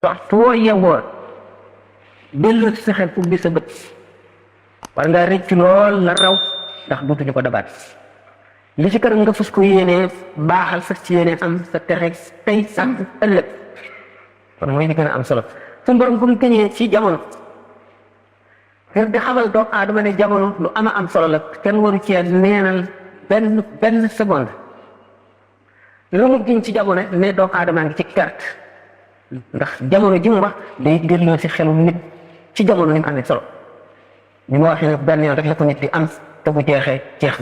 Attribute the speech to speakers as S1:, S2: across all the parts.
S1: waxtu woo yewoo dellu sa xel ubbi sa bët war ngaa rëcc lool la raw ndax duutuñu ko dabaat li ci kër nga fas ko yéenee baaxal fas ci yéenee am sa texe tey sax ëllëg kon mooy li gën a am solo suñu borom bu mu tëñee ci jamono ngir di xamal doomu aadama ne jamono lu ama am solo la kenn waru cee neenal benn seconde lu mu giñ ci jamono ne doomu aadama ngi ci perte ndax jamono ji mu wax day delloo si xelu nit ci jamono ni mu amee solo ni ma waxee ne benn yoon rek la ko nit di am te bu jeexee jeex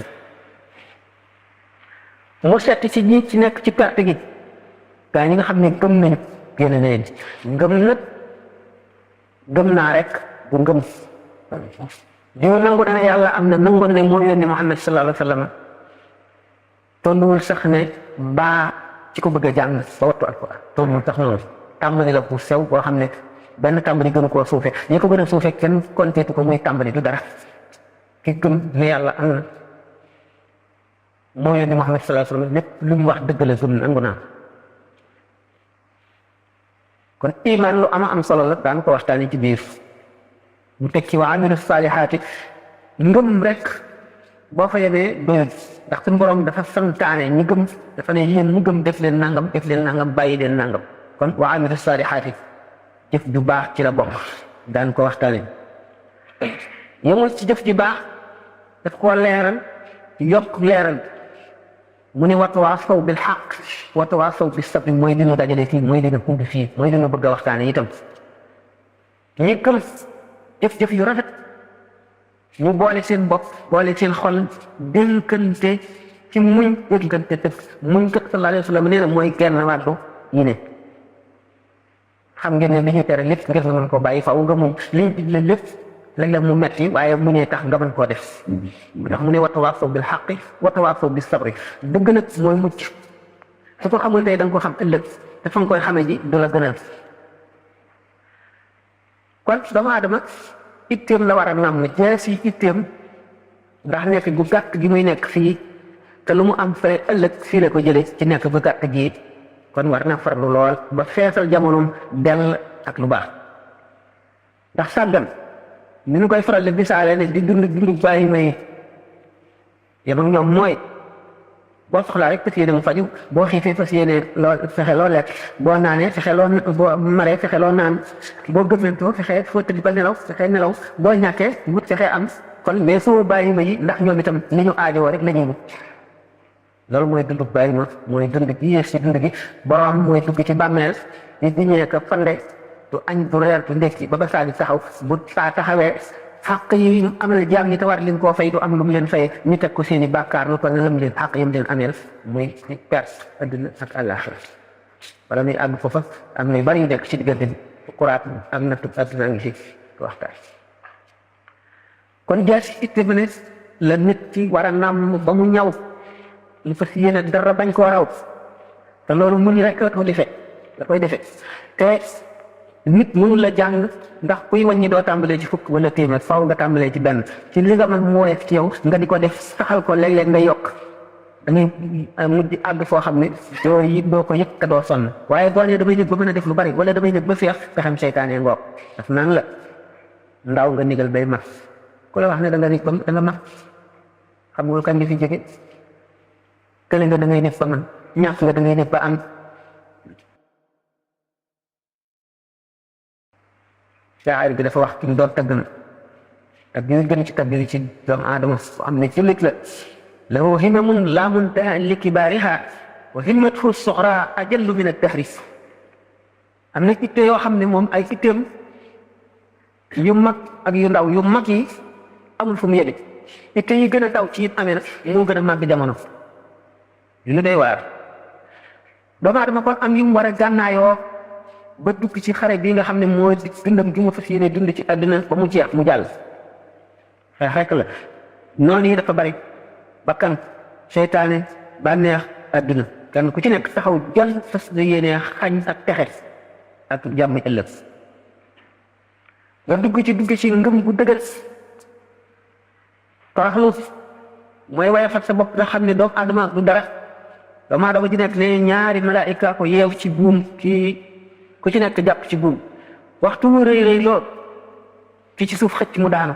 S1: na mu setti ci ñi ci nekk ci perte gi gaa ñi nga xam ne gëm nañu génn na leen ngëm nag gëm naa rek bu ngëm diw nangu na ne yàlla am na nangu na ne moo yónni Muhammad sallallahu alayhi wa sallam tolluwul sax ne mbaa ci ko bëgg a jàng ba wattu alquran tolluwul sax noonu tàmbali la bu sew boo xam ne benn tàmbali gënu koo suufe ñi ko gën a suufe kenn konteetu ko muy tàmbali du dara ki gëm ne yàlla am na moo yónni Muhammad sallallahu alayhi wa sallam lépp lu mu wax dëgg la gëm nangu naa kon iman lu ama am solo la daan ko waxtaani ci biir mu teg ci wa amilu saalihaati ngëm rek boo fa yemee doyul ndax suñu borom dafa santaane ñi gëm dafa ne yéen ñi gëm def leen nangam bàyyi leen nangam kon wa amilu saalihaati jëf ju baax ci la bokk daan ko waxtaane yemul ci jëf ju baax daf koo leeral yokk leeral mu ne watawaasaw bil xaq watawaasaw bis sabri mooy li ñu dajale fii mooy li ñu indi fii mooy li ñu bëgg a waxtaane itam ñi gëm jëf-jëf yu rafet ñu boole seen bopp boole seen xol dénkante ci muñ dénkante def muñ kat sallallahu alayhi wa sallam nee na mooy genn wàllu yi ne xam ngeen ne li ñu tere lépp ngir nga mën ko bàyyi faaw nga muñ li ñu digle lépp léeg-léeg mu metti waaye mu ne tax nga mën koo def ndax mu ne watawaasaw bil xaqi watawaasaw bis sabri dëgg nag mooy mucc su ko xamul tey da nga ko xam ëllëg te fa nga koy xamee ji du la gënal kon doomu aadama itteem la war a nam ne jees yi itteem ndax nekk gu gàtt gi muy nekk fii te lu mu am fële ëllëg fii la ko jële ci nekk gu gàtt gi kon war na farlu lool ba feesal jamonoom dell ak lu baax ndax sàggan ni ñu koy faral di misaale ne di dund bàyyi may yam ak ñoom mooy boo soxlaa rek fas yéene mu faju boo xiifee fas yéene loo fexe loo lekk boo naanee fexe loo boo maree fexe loo naan boo gëmmentoo fexe foo tëdd ba nelaw fexe nelaw boo ñàkkee wut fexe am kon mais suma bàyyi ma yi ndax ñoom itam ni ñu aajowoo rek la ñuy wut loolu mooy dund bàyyi ma mooy dund gi yées ci dund gi borom mooy dugg ci bàmmeel di ñëwee ko fande du añ du reer du ndekki ba saa di taxaw bu saa taxawee xàq yi am na jaam ñi te war leen koo fay du am lu mu leen fayee ñu teg ko seen i bàkkaar lu ko lam leen xàq yam leen ameel muy perte adduna ak àllaaxira wala muy àgg foofa am na yu bari yu nekk ci diggante bi kuraat ak nattu adduna ngi si waxtaan kon jaasi itte bi ne la nit ci war a nàmm ba mu ñaw lu fas yéene dara bañ koo raw te loolu muñ rek la koy defee te nit mënu la jàng ndax kuy wàññi doo tàmbalee ci fukk wala téeméer faaw nga tàmbalee ci benn ci li nga mën moo def ci yow nga di ko def saxal ko léeg-léeg nga yokk da ngay mujj àgg foo xam ne doo ko yëg te doo sonn waaye boo nee damay nekk ba mën a def lu bari wala damay nekk ba feex pexem seytaane ngoog daf naan la ndaw nga nigal bay mag ku la wax ne da nga nekk ba da nga mag xam nga kañ nga fi jóge kële nga da ngay nekk ba man ñàkk nga da ngay nekk ba am shaa'ir bi dafa wax ki mu doon tagg na ak ñu gën ci tagg yi ci doomu aadama am ne jullit la lahu himamun laa muntaha li kibaariha wa himmatuhu suxraa ajallu min ad-dahri am na itte yoo xam ne moom ay itteem yu mag ak yu ndaw yu mag yi amul fu mu yëge itte yi gën a ndaw ci it amee nag moo gën a màgg jamono yu lu day waar doomu aadama kon am yu mu war a gànnaayoo ba dugg ci xare bii nga xam ne mooy dundam gi ma fas yéene dund ci àdduna ba mu jeex mu jàll xeex rek la noonu yi dafa bari bakkan seytaane bànneex àdduna kan ku ci nekk taxaw jël fas yéene xañ ak texe ak jàmm ëllëg nga dugg ci ngëm gu dëgër toroxlu mooy waaye fat sa bopp nga xam ne doomu aadama du dara doomu aadama ji nekk ne ñaari malaayika ko yeew ci buum kii ku ci nekk jàpp ci buum waxtu mu rëy rëy lool ki ci suuf xëcc mu daanu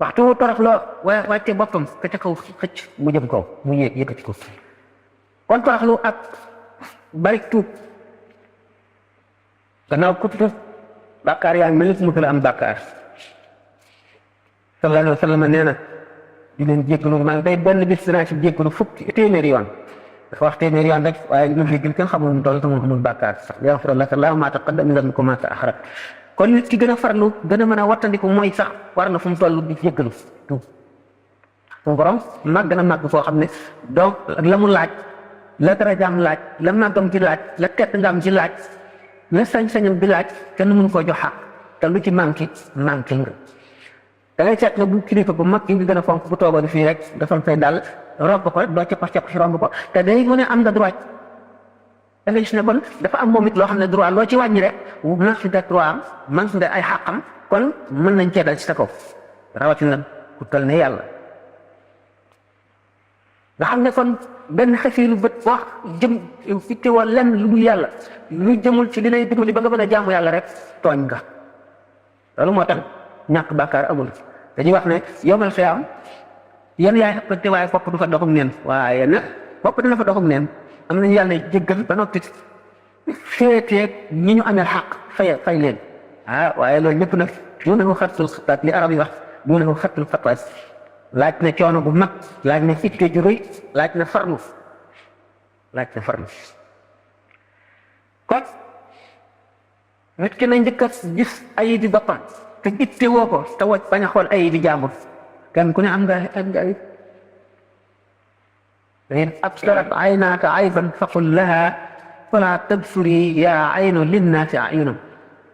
S1: waxtu mu torox loo wàcce boppam ka ca kaw xëcc mu jëm kaw mu yëkkati ko kon toroxlu ak bari tuub gannaaw kuttu bàkkaar yaa ngi mel ni mu la am bàkkaar sallallahu alayhi wa sallam nee na di leen jéggalu maa ngi day benn bis dinaa ci jéggalu fukki téeméeri yoon dafa wax téeméeri yoon rek waaye ñu jéggal kenn xamul mu toll te moom amul bàkkaar sax yaghfir laka Allahu maa taqaddama min dhanbika wa maa ta'akhkhara kon nit ki gën a farlu gën a mën a wattandiku mooy sax war na fu mu toll di jéggalu tuub suñu borom màgg na màgg foo xam ne donc la mu laaj la darajaam laaj la màggam ci laaj la tedd ngam ci laaj la sañ-sañam bi laaj kenn mënu koo jox xaq te lu ci manqué nga da ngay seet nga bu kilifa bu mag yi nga gën a fonk bu toogoon fii rek dafa fay dal romb ko rek doo cappax si romb ko te day mu ne am nga droit da ngay gis ne bon dafa am moom it loo xam ne droit loo ci wàññi rek man fi da droit am man fi da ay xàqam kon mën nañ cee dal ci sa kaw rawatina ku toll ne yàlla nga xam ne kon benn xefiiru bët wax jëm fitte woo lenn lu dul yàlla lu jëmul ci li lay dimbali ba nga mën a jaamu yàlla rek tooñ nga loolu moo tax ñàkk bàkkaar amul dañuy wax ne yowmal xiyaam yan yaay xëppante waaye bopp du fa doxum neen waaye nag bopp dina fa doxum neen am nañu yàlla jéggal ba noppi féeteeg ñi ñu amee xaq fay leen waaye loolu lépp nag du na ko xattul xataat li arab yi wax du na ko xattul xataat laaj na coono bu mag laaj na fitte ju rëy laaj na farlu kon nit ki na njëkk a gis ayib bi boppam te itte woo ko te woj bañ a xool ayib bi jàmbur kenn ku ne am nga ayib in absarat aynaaka ayban faqul laha fala tabsuri yaa aynu linnaasi ayunam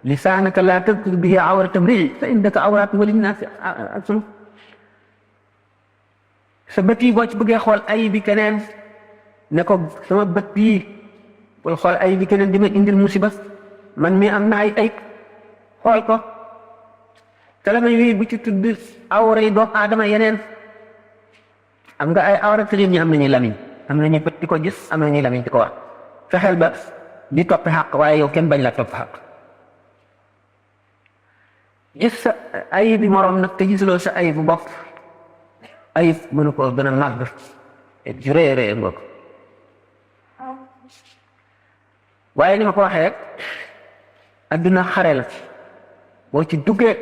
S1: lisaanaka laa tadkur bihi awrata mrii fa indaka awraatun wa linnaasi alsun sa bët yi boo ci bëggee xool ayib bi keneen ne ko sama bët bii bul xool ayib bi keneen di ma indil musiba man mi am na ay ayib xool ko te la may wii bu ci tudd awra yi doomu aadama yeneen am nga ay awra te ñi am nañuy lamiñ am nañuy bët di ko gis am nañuy lamiñ di ko wax fexeel ba di topp xaq waaye yow kenn bañ la topp xaq gis sa ayib bi moroom nag te gisuloo sa ayib bu bopp ayib mënu ko gën a màgg ju rëy rëy nga ko waaye ni ma ko waxee rek adduna xare la boo ci duggee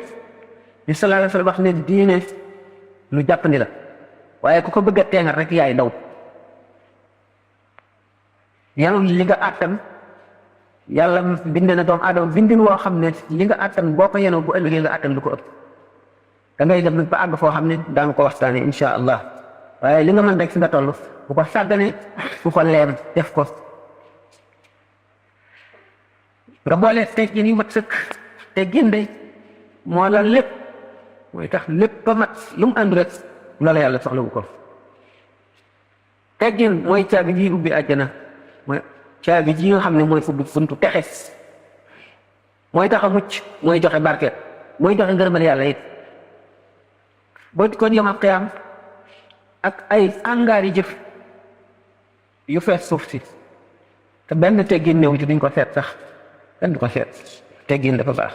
S1: li sallallahu alayhi wa sallam wax ne diine lu jàppandi la waaye ku ko bëgg a teengal rek yaay daw yàlla li nga àttan yàlla bind na doomu aadama bindin woo xam ne li nga àttan boo ko yenoo bu ëllëgee nga àttan lu ko ëpp da ngay dem nag ba àgg foo xam ne daan ko waxtaane insha allah waaye li nga mën rek fi nga toll bu ko sàggane bu ko leem def ko nga boole teggin yu mat sëkk teggin de moo la lépp mooy tax lépp ba mat lu mu ànd rek loola yàlla soxlawu ko teggin mooy caabi ji ubbi àjjana mooy caabi ji nga xam ne mooy ubbi buntu texe mooy tax a mucc mooy joxe barke mooy joxe ngërëmal yàlla it boo di kon yawmal qiyaam ak ay angaar yi jëf yu fees suuf si te benn teggin néew ci duñ ko seet sax kenn du ko seet teggin dafa baax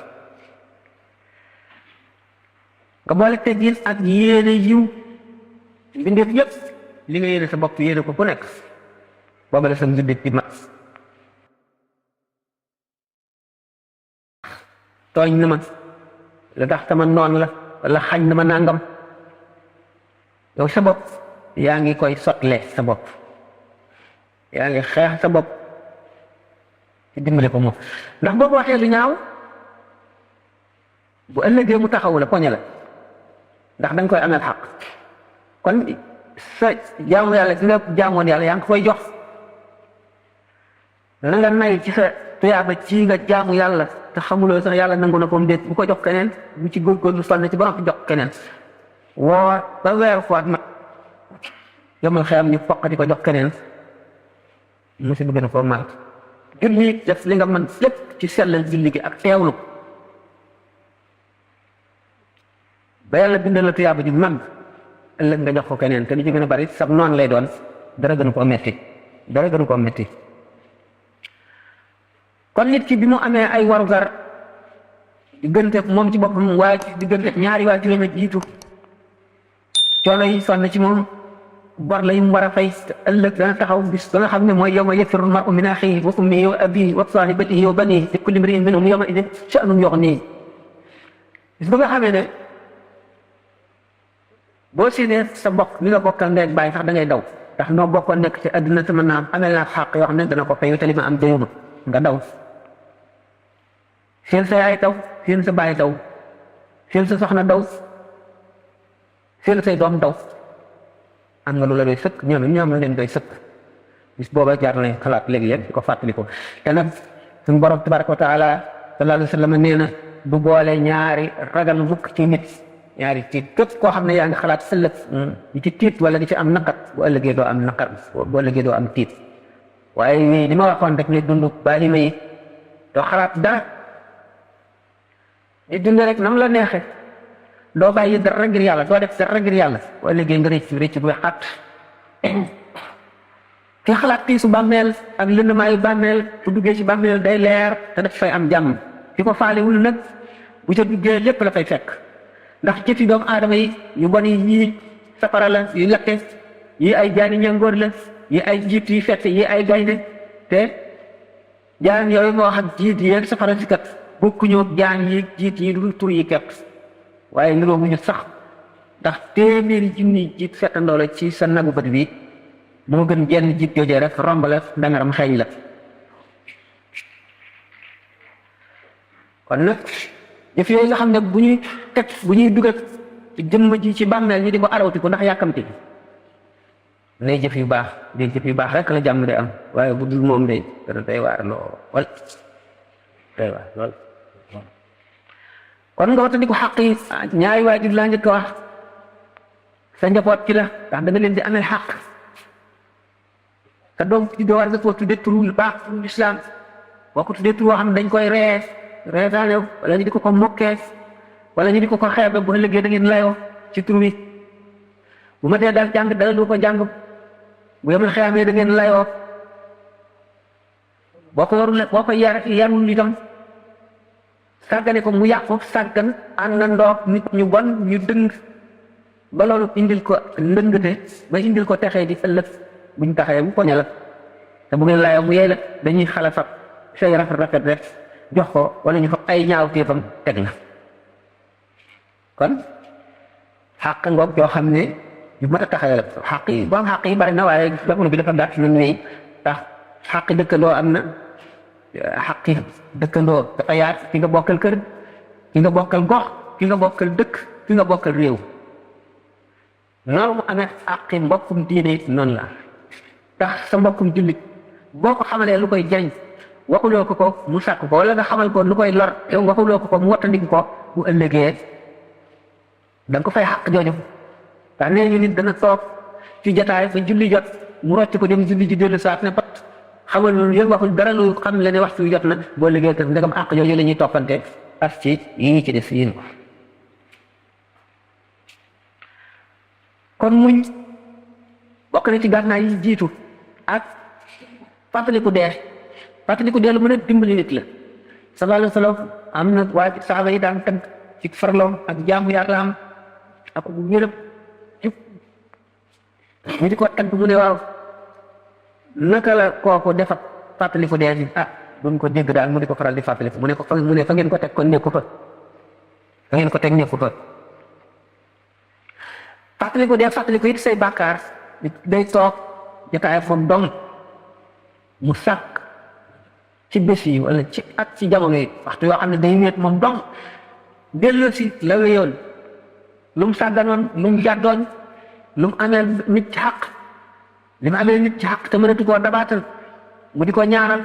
S1: nga boole teggin ak yéene yiw mbindeef yëpp li nga yéene sa bopp yéene ko ku nekk booba la sa mbindeef di mat tooñ na ma la tax sama noon la wala xañ na ma nangam yow sa bopp yaa ngi koy sotle sa bopp yaa ngi xeex sa bopp ci dimbale ko moom ndax boo ko waxee lu ñaaw bu ëllëgee mu taxawu la poñe la ndax da nga koy ameel xaq kon sa jaamu yàlla gi nga jaamoon yàlla yaa ngi koy jox dana nga nay ci sa tuyaaba ci nga jaamu yàlla te xamuloo sax yàlla nangu na ko mu déet bu ko jox keneen bu ci góorgóorlu sonn ci ba nga jox keneen woo ba weer fois nag yomal xeyam ñu foqati ko jox keneen musiba gën a koo mal julli def li nga mën lépp ci sellal julli gi ak teewlu ba yàlla bindal la tuyaaba ju mag ëllëg nga jox ko keneen te li ci gën a bari sab noonu lay doon dara gën koo metti kon nit ki bi mu amee ay warugar diggante moom ci boppam waaye ci diggante ñaari waa juróom jiitu coono yi sonn ci moom bor la mu war a fay ëllëg dana taxaw bis ba nga xam ne mooy yawma yafirru l-mar'u min axiihi wa ummihi wa abiihi wa saahibatihi wa baniihi li kulli imri'in minhum yawma idin sha'nun yughniihi bis ba nga xamee ne boo séenee sa mbokk mi nga bokkal ndey ak baay sax da ngay daw ndax noo bokkoon nekk ci àdduna te mën naa am amee naa xàq yoo xam ne dana ko fay te li ma am déwénu nga daw seen sa yaay daw seen sa baay daw seen sa soxna daw seen say doom daw am nga lu la doy sëkk ñoom la leen doy sëkk bis booba jaar na xalaat léegi-léeg di ko fàttali ko te nag suñu borom tabaraka wa taala sallallahu alayhi wa sallam nee na du boole ñaari ragal mukk ci nit ñaari tiit képp koo xam ne yaa ngi xalaat ëllëg di ci tiit wala di ci am naqar bu ëllëgee doo am naqar bu ëllëgee doo am tiit waaye li ma waxoon rek ne dund bàyyi ma yi doo xalaat dara di dund rek nam la neexe doo bàyyi dara ngir yàlla doo def dara ngir yàlla bu ëllëgee nga rëcc bu xat ki xalaat tiisu bàmmeel ak lëndamaayu bàmmeel bu duggee ci bàmmeel day leer te daf fay am jàmm ki ko faalewul nag bu ca duggee lépp la fay fekk ndax jëfi doomu aadama yi yu bon yi yii safara la yu lakke yi ay jaani ñangoor la yi ay jiit yu fett yi ay gaynde te jaan yooyu moo xam jiit yi safara si kat bokkuñu ak jaan yi jiit yi lu tur yi kepp waaye niroo mu ñu sax ndax téeméeri junni jiit fettandoo la ci sa nagu bët bi moo gën jenn jiit joojee rek romb la dangaram xeeñ la kon nag jëf yooyu nga xam ne bu ñuy dugal ci jëmm ji ci bàmmeel ñi di ko arawti ko ndax yàkkamti nay jëf yu baax day jëf yu baax rek la jàmm day am waaye bu dul moom day dana day waar lool day waar lool kon nga watandi ko xaq yi ñaari waajur laa njëkk a wax sa njaboot ci la ndax da nga leen di amee xaq sa doom ci doo war nga koo tuddee turu lu baax turu lislaam boo ko tuddee turu woo xam ne dañ koy reetaane wala ñu di ko mokkee wala ñu di ko xeebe bu ëllëgee da ngeen layoo ci tur wi bu ma tee daal jàng dara du ko jàng bu yemal xeamee da ngeen layoo boo ko yarul itam sàggane ko mu yàqu sàggan ànd na ndoog nit ñu bon ñu dëng ba loolu indil ko ndëngate ba indil ko texee di ëllëg buñ taxee bu poñe la te bu ngeen layoo mu yey la dañuy xala fab say rafet rek jox ko wala ñu fa ay ñaaw téefam teg na kon xàq ngoog yoo xam ne yu mat a taxawee la xàq yi boom xàq yi bari na waaye jamono bi dafa gàtt na nuy ndax xàq dëkkandoo am na xàq dëkkandoo dafa yaat ki nga bokkal kër ki nga bokkal gox ki nga bokkal dëkk ki nga bokkal réew noonu mu amee xàqi mbokkum diine it noonu la ndax sa mbokkum jullit boo ko xamalee lu koy jariñ waxuloo ko mu sàkk ko wala nga xamal ko lu koy lor yow waxuloo ko mu wattandiku ko bu ëllëgee da nga ko fay xàq jooju ndax nee ñu nit dana toog ci jataay ba julli jot mu rocc ko dem julli ji dellu saat ne pat xamal loolu yëpp waxul dara lu xam le ne waxtu wi jot na boo liggéey te ndegam xàq jooju la ñuy toppante as ci yii ci des yéen ko kon muñ bokk na ci gànnaay yi jiitu ak fàttaliku dee lu mën a dimbali nit la sallallahu alayhi wa sallam am na waaye saxaaba yi daan tagg ci farloom ak jaamu yàlla am ak bu ñërëb ñu di ko tagg mu ne waaw naka la kooku defat fàttaliku dee bi duñ ko dégg daal mu di ko faral di fàttaliku mu ne fa ngeen ko teg kon nekku fa ngeen ko teg nekku fa fàttaliku dee fàttaliku it say bàkkaar day toog jotaay moom dong mu sàkk ci bés yi wala ci at ci jamono yi waxtu yoo xam ne day wéet moom dong delloo si la wéyoon lu mu sàgganoon lu mu jàddoon lu mu amee nit ci xaq li mu amee nit ci xaq te mënatu koo dabaatal mu di ko ñaanal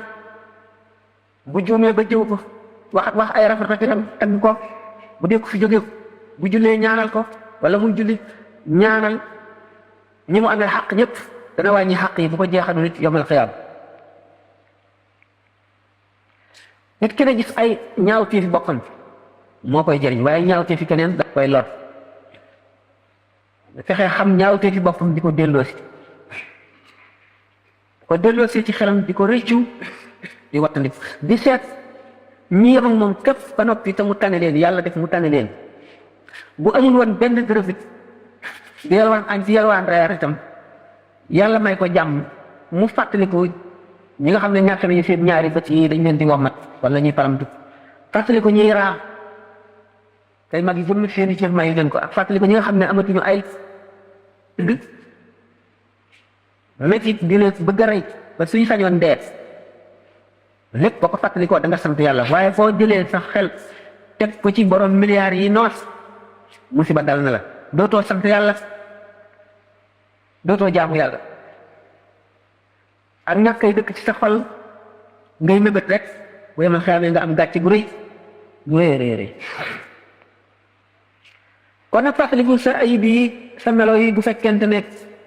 S1: bu juumee ba jëw ko wax ay rafetam tagg ko bu dee ko fi jóge bu jullee ñaanal ko wala muy julli ñaanal ñi mu amee xaq ñëpp dana wàññi xaq yi bu ko jeexal nit yomal xiyaam nit ki ne gis ay ñaawteefi boppam moo koy jëriñ waaye ñaawteefi keneen da koy lor fexe xam ñaawteefi boppam di ko delloosi ci xelam di ko rëccu di wattandiku di seet ñi yem ak moom képp ba noppi te mu tane leen yàlla def mu tane leen bu amul woon benn dërëf it di yalwaan añ di yalwaan reer itam yàlla may ko jàmm mu fàttaliku ñi nga xam ne ñàkk nañu seen ñaari bët yi dañ leen di wommat wala ñuy palamtu fàttaliku ñuy raam tey mag yi jëm seen i cër may leen ko ak fàttaliku ñi nga xam ne amatuñu ay dëgg métti di leen bëgg a rey ba suñu sañoon dee lépp boo ko fàttalikoo da nga sant yàlla waaye foo jëlee sa xel teg ko ci borom milliards yi noos musiba dal na la dootoo sant yàlla dootoo jaamu yàlla ak ñàkkay dëkk ci sa xol ngay mébét rek bu yemal xeamee nga am gàcce gu rëy gu rëy kon nag fàttaliku sa ayib yi sa melo yi bu fekkente ne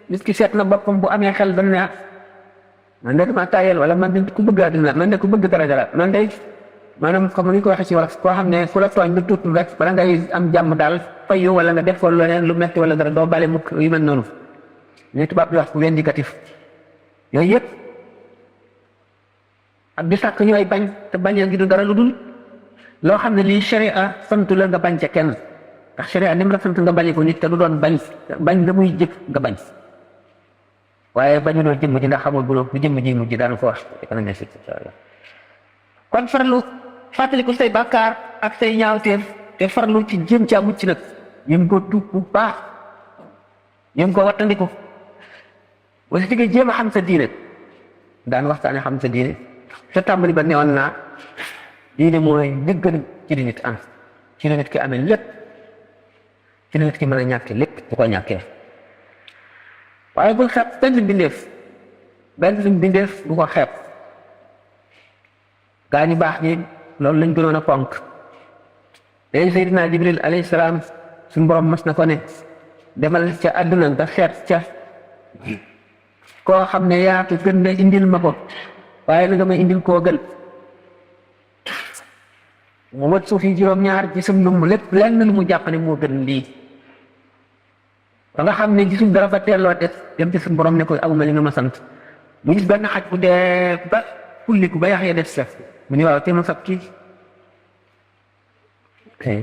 S1: nit ki seet na boppam bu amee xel dana ne man de dama tayel wala man de ku bëgg àddina man de ku bëgg dara man de maanaam comme ni ko waxee ci wolof koo xam ne ku la tooñ lu tuut rek bala ngay am jàmm daal fayu wala nga def ko leneen lu metti wala dara doo bale mukk yu mel noonu li tubaab di wax vindicatif yooyu yëpp ak di sàkk ñooy bañ te bañee ngi du dara lu dul loo xam ne lii sharia sant la nga bañ ca kenn ndax sharia ni mu la sant nga bañee ko nit te du doon bañ nga muy jëf nga bañ waaye bañu doon jëmm ji ndax xamul bu jëmm ji mujj daanu ko wax dana si kon farlu fàttaliku say bàkkaar ak say ñaawteef te farlu ci jëm caa mucc nag yëm ko tuub bu baax yëm ko wattandiku wala ci nga jéem a xam sa diine daan waxtaane xam sa diine te tàmbali ba newoon naa diine mooy gën ci di nit am ci la nit ki amee lépp ci la nit ki mën a ñàkke lépp bu ko ñàkkee waaye bul xeeb benn mbindeef bu ko xeeb gaa ñu baax ñi loolu lañ gënoon a fonk léegi Seydina Jibril alayhi salaam suñu borom mas na ko ne demal ca àdduna nga seet ca koo xam ne yaa ko gën nga indil ma ko waaye na nga may indil koo gën mu wët suuf yi juróom-ñaar ci sum lum lépp lenn lu mu jàpp ne moo gën lii ba nga xam ne gisul dara ba teelloo des dem ci suñu borom ne ko amuma li nga ma sant mu gis benn xaj bu dee ba kulliku ba yax ya des sa mu ne waaw te ma fab kii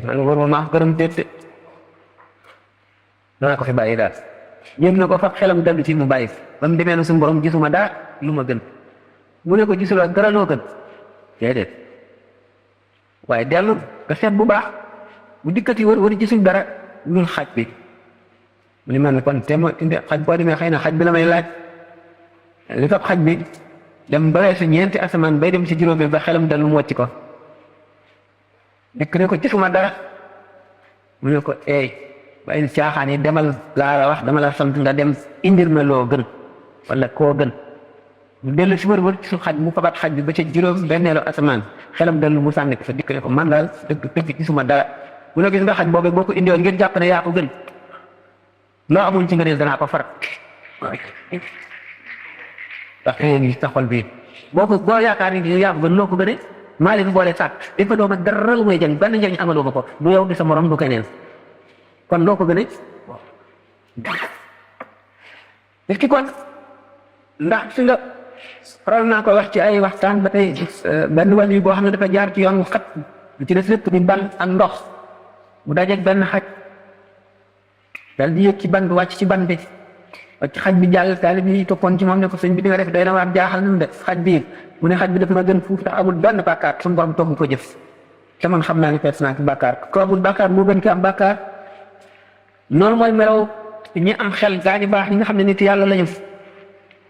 S1: man war maa gërëm déet danaa ko fi bàyyi daal yéem na ko fab xelam dellu ci mu bàyyi ba mu demee na suñu borom gisuma daa lu ma gën mu ne ko gisuloo dara loo gën déedéet waaye dellu nga seet bu baax bu dikkati wër gisul dara lul xaj bi mu ne man kon te ma indi xaj boo demee xëy na xaj bi la may laaj li fab xaj bi dem ba weesu ñeenti asamaan bay dem ci juróomi ba xelam dal mu wàcc ko dikk ne ko gisuma dara mu ne ko bàyyi caaxaan yi demal laa la wax dama la sant nga dem indir ma loo gën wala koo gën mu dellu si wër ci su xaj mu fabat xaj bi ba ca juróom benneelu asamaan xelam dal mu sànni ko fa dikk ne ko man daal dëgg gisuma dara mu ne gis nga xaj boobee boo ko indiwoon ngir jàpp ne yaa ko gën loo amul ci nga ne danaa ko far ndax ngi sa xol bii boo yaakaar ni yaa ko gën loo ko gënee maa leen boole sàkk dañ fa dooma dara lu may jëriñ benn njëriñ amaloo ma ko du yow di sa morom du keneen kon loo ko gënee nit ki kon ndax fi nga faral naa ko wax ci ay waxtaan ba tey benn wàll yi boo xam ne dafa jaar ci yoon wu xat lu ci des lépp di ban ak ndox mu dajeeg benn xaj dal di yëg ci ban bi wàcc ci ban bi ci xaj bi jàll taalib yi toppoon ci moom ne ko sëñ bi di nga def doy na waar jaaxal nañu de xaj bi mu ne xaj bi daf ma gën fuuf tax amul benn bàkkaar suñu borom togg ko jëf te man xam naa ne fees naa ci bàkkaar ko amul bàkkaar moo gën ki am bàkkaar noonu mooy melaw ñi am xel gaa ñu baax ñi nga xam ne nit yàlla lañu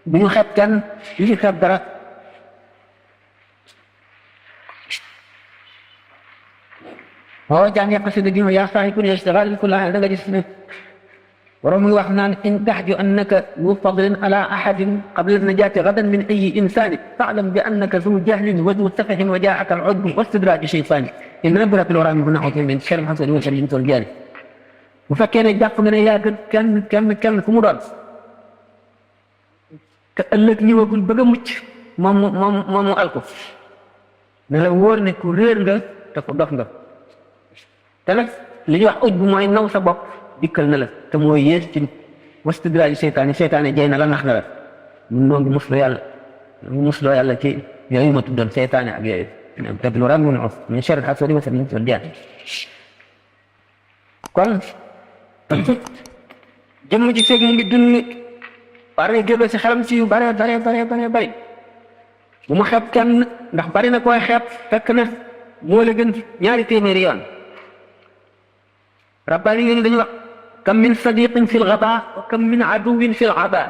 S1: bu ñu xeeb kenn yu ci xeeb dara boo jàngee xasida gi yaa saa ku ne istighal ku la da nga gis ne ورمي وحنان إن تحج أنك ذو فضل على أحد قبل النجاة غدا من أي إنسان فاعلم بأنك ذو جهل وذو سفه وجاءك العجب واستدراج شيطان إن نبرة الورام من نحو من شر الحسن وشر الجاري وفكينا جاق من يا كان كمراد ëllëg ñëwagul bëgg a mucc moom mu alko ne la wóor ne ku réer nga te ku dof nga te nag li ñuy wax uj bu mooy naw sa bopp dikkal na la te mooy yées ci wastidraaj seytaane jay na la nax na la mun noo ngi musloo yàlla ci yooyu ma tuddoon seytaane ak yooyu tablu ramun of min sharri hasidin wal jaan kon jëmm ji feeg mu ngi dund war na génn si xelam ci yu bare bu mu xeeb kenn ndax bari na koy xeeb fekk na moo la gën ñaari téeméeri yoon rabbaani yi dañu wax kam min sadiqin fi lgaba wa kam min aduwin fi lgaba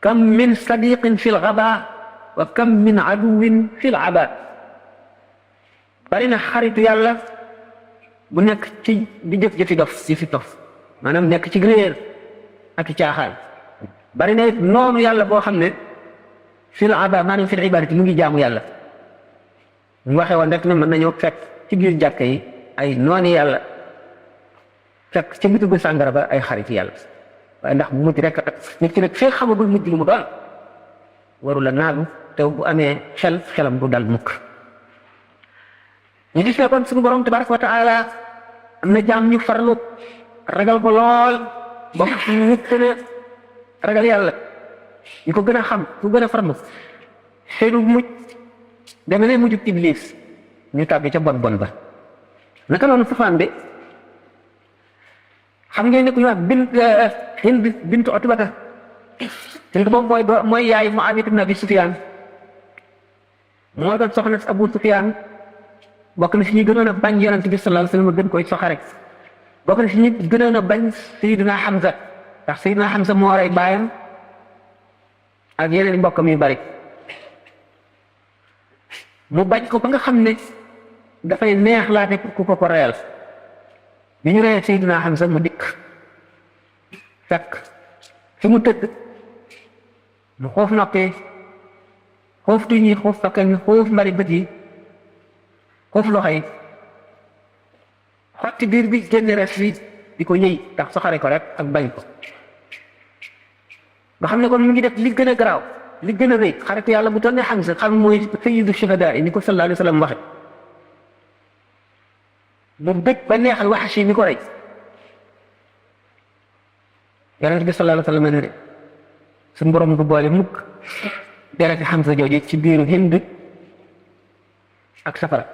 S1: kam min sadiqin fi lgaba wa kam min aduwin fi lgaba bari na xaritu yàlla bu nekk ci di jëf-jëfi dof maanaam nekk ci réer ak caaxaan bari na it noonu yàlla boo xam ne fil aba maanaam fil ibadati mu ngi jaamu yàlla mu waxee woon rek ne mën nañoo fekk ci biir jàkka yi ay nooni yàlla fekk ci bitigu sàngara ba ay xarit yàlla waaye ndax bu mujj rek nit ki nag fee xamagul mujj lu mu doon waru la naagu te bu amee xelam du dal mukk ñu gis ne kon suñu borom tabaraka wa taala am na jaam ñu farlu ragal ko lool ba nit ne ragal yàlla ñu ko gën a xam ku gën a farlu seenu mujj deme ne mujjub iblis ñu tàbbi ca bon ba naka noonu safaan bi xam ngeen ne ku ñu wax Hind bintu Utbata te moom mooy yaay Muawiya ibn Abi Sufyaan moo doon soxna si Abu Sufyaan bokk na si ñi gënoon a bañ yonent bi sallallahu alayhi wa sallam gën koy soxare bokk na si ñi gënoon a bañ Sayyidina Hamza ndax Sayyidina Hamza moo rey baayam ak yeneen mbokkam yu bari mu bañ ko ba nga xam ne dafay neex laate ku ko reyal bi ñu reyee Sayyidina Hamza mu dikk fekk fi mu tëdd mu xoof noppee xoof tuñ yi xoof bakkan yi xoof mbari bët yi xoof loxo yi xotti biir bi génne res fi di ko ñëy ndax soxare ko rek ak bañ ko nga xam ne kon mu ngi def li gën a garaaw li gën a rëy xaritu yàlla bu toll ne Hamza xam mooy sayyidu shuhadaa yi ni ko sallallahu alayhi wa sallam waxe mu bëgg ba neexal Wahshi mi ko rey yonent bi sallallahu alayhi wa sallam ne suñu borom du boole mukk dereti Hamza jooju ci biiru Hind ak safara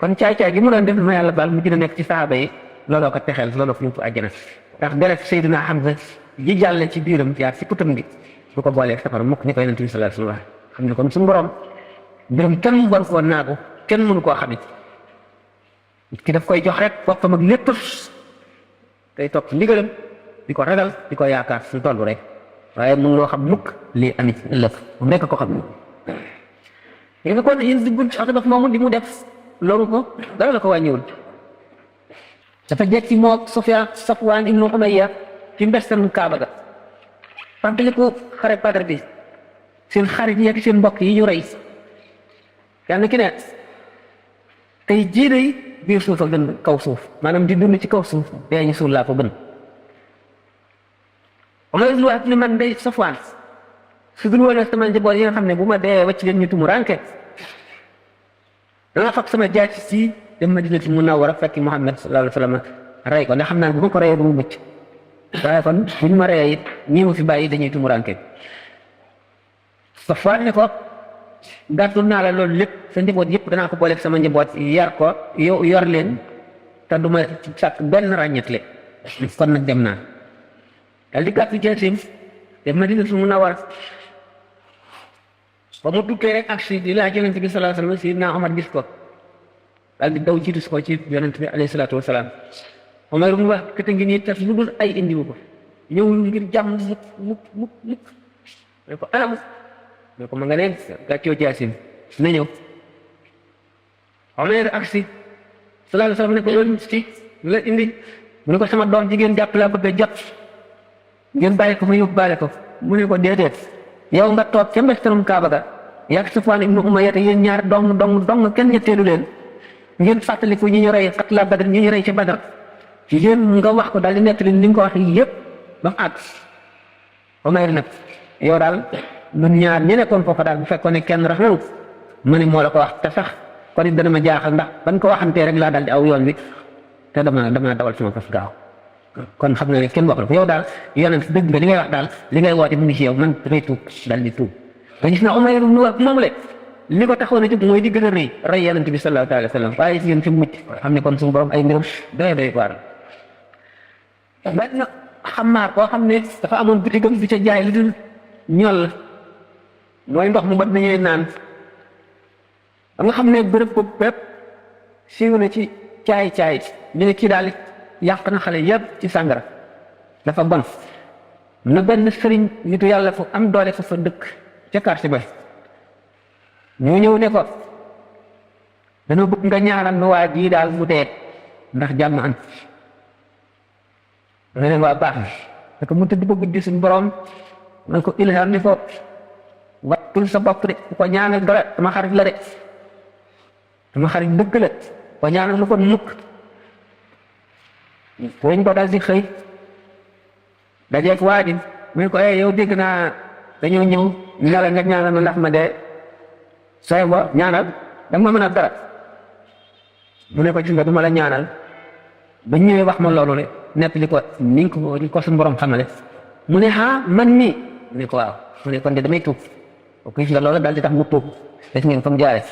S1: kon caay-caay gi mu doon def ma yàlla baal mu gën a nekk ci saxaaba yi looloo ko texeel looloo ko yóbbu àjjana ndax deret Seydina Hamza ji jàlle ci biiram jaar ci putam gi du ko boolee safara mukk ni ko yonent bi sallallahu alayhi wa sallam xam ne kon suñu borom mbiram kenn war koo naagu kenn mënu koo xamit ki daf koy jox rek boppam ak lépp tey topp ndigalam di ko ragal di ko yaakaar su toll rek waaye mënu loo xam mukk lii amit ëllëg mu nekk ko xam léegi nga kon Hind bint Utba moomu li mu def loolu ko dara la ko wàññiwul dafa jekki moo Safwaan ibnu Umayya ci mbestan Kaaba ga fàttali ko xare Badar bi seen xarit yi ak seen mbokk yi ñu rey kenn ki ne tey jii day biir suuf a gën kaw suuf maanaam di dund ci kaw suuf dee ñu suul laa ko gën Umar ibnu Wahb ni man day Safwaan su dul woon sama njaboot yi nga xam ne bu ma dee wacc leen ñu tumu ranke danga fab sama jaay si dem Madinatu Munawwara fekki Muhammad sallallahu alayhi wa sallam rey ko ndax xam naa bu ma ko reyee du mu mucc waaye kon bu ñu ma reyee it ñii ma fi bàyyi dañuy tumu ranke Safwaan ne ko gàttul naa la loolu lépp sa njaboot yëpp danaa ko booleeg sama njaboot yar ko yow yor leen te du ma sàkk benn ràññetle kon nag dem naa dal di gàttu jaasim dem Madinatu Munawwara ba mu duggee rek ak si di laaj yonent bi sallallahu alayhi wa sallam Sayyidina Omar gis ko daal di daw jiitu ko ci yonent bi alayhi salaatu wa salaam Omar mu wax kete ngi nii tas lu dul ay indiwu ko ñëwul ngir jàmm mukk ne ko anam ne ko ma nga neen gàccoo jaasim na ñëw Omar ak si sallallahu alayhi wa sallam ne ko loolu ci lu la indi mu ne ko sama doom jigéen jàpp laa bëgg a jot ngeen bàyyi ko ma yóbbaale ko mu ne ko déedéet yow nga toog ca mbestalum Kaaba ga yàgg Safwaan ibnu Umayya yéen ñaar dong kenn ñetteelu leen ngeen fàttaliku ñi ñu rey xatla Badr ñi ñu rey ci Badr yéen nga wax ko daal di nettali ni nga ko wax yëpp ba mu àgg Umayr nag yow daal ñun ñaar ñi nekkoon foofa daal bu fekkoon ne kenn rafetlu ma ne moo la ko wax te sax kon it dana ma jaaxal ndax ban ko waxantee rek laa daal di aw yoon wi te dama dawal sama fas gaaw kon xam na ne kenn wax la ko yow daal yonent dëgg nga li ngay wax daal li ngay woote mu ngi ci yow man damay tuub daal di tuub nga gis na Umayr ibn Wahb moom le li ko taxoon a jóg mooy di gën a rey yonent bi sallallahu alayhi wa sallam waaye si yéen fi mucc xam ne kon suñu borom ay mbiram doy waar benn xamaar koo xam ne dafa amoon bitigam bi ca jaay lu dul ñol mooy ndox mu bat nañuy naan ba nga xam ne bërëb ko bépp siiw na ci caay ñu ne kii daal yàq na xale yëpp ci sàngara dafa bon na benn sëriñ nitu yàlla fu am doole fa dëkk ca quartier ba ñu ñëw ne ko dañoo bëgg nga ñaanal nu waa jii daal mu dee ndax jàmm am nga leen waa baax na parce que mu tëdd ba guddi suñu borom man ko ilham ni ko wattul sa bopp de ko ñaanal dara sama xarit la de sama xarit dëgg la ko ñaanal lu ko mukk dañ ko dal di xëy dajeeg waa ji mu ne ko yow dégg naa dañoo ñëw ñu la nga ñaanal ma ndax ma dee sooy bo ñaanal danga ma mën a dara mu ne ko gis nga duma la ñaanal ba ñëwee wax ma loolu le nepp li ko ni ko suñu borom xamale mu ne man mii mu ne ko waaw mu ne kon de damay tuub ko gis nga loolu daal di tax mu tuub des ngeen fa mu jaare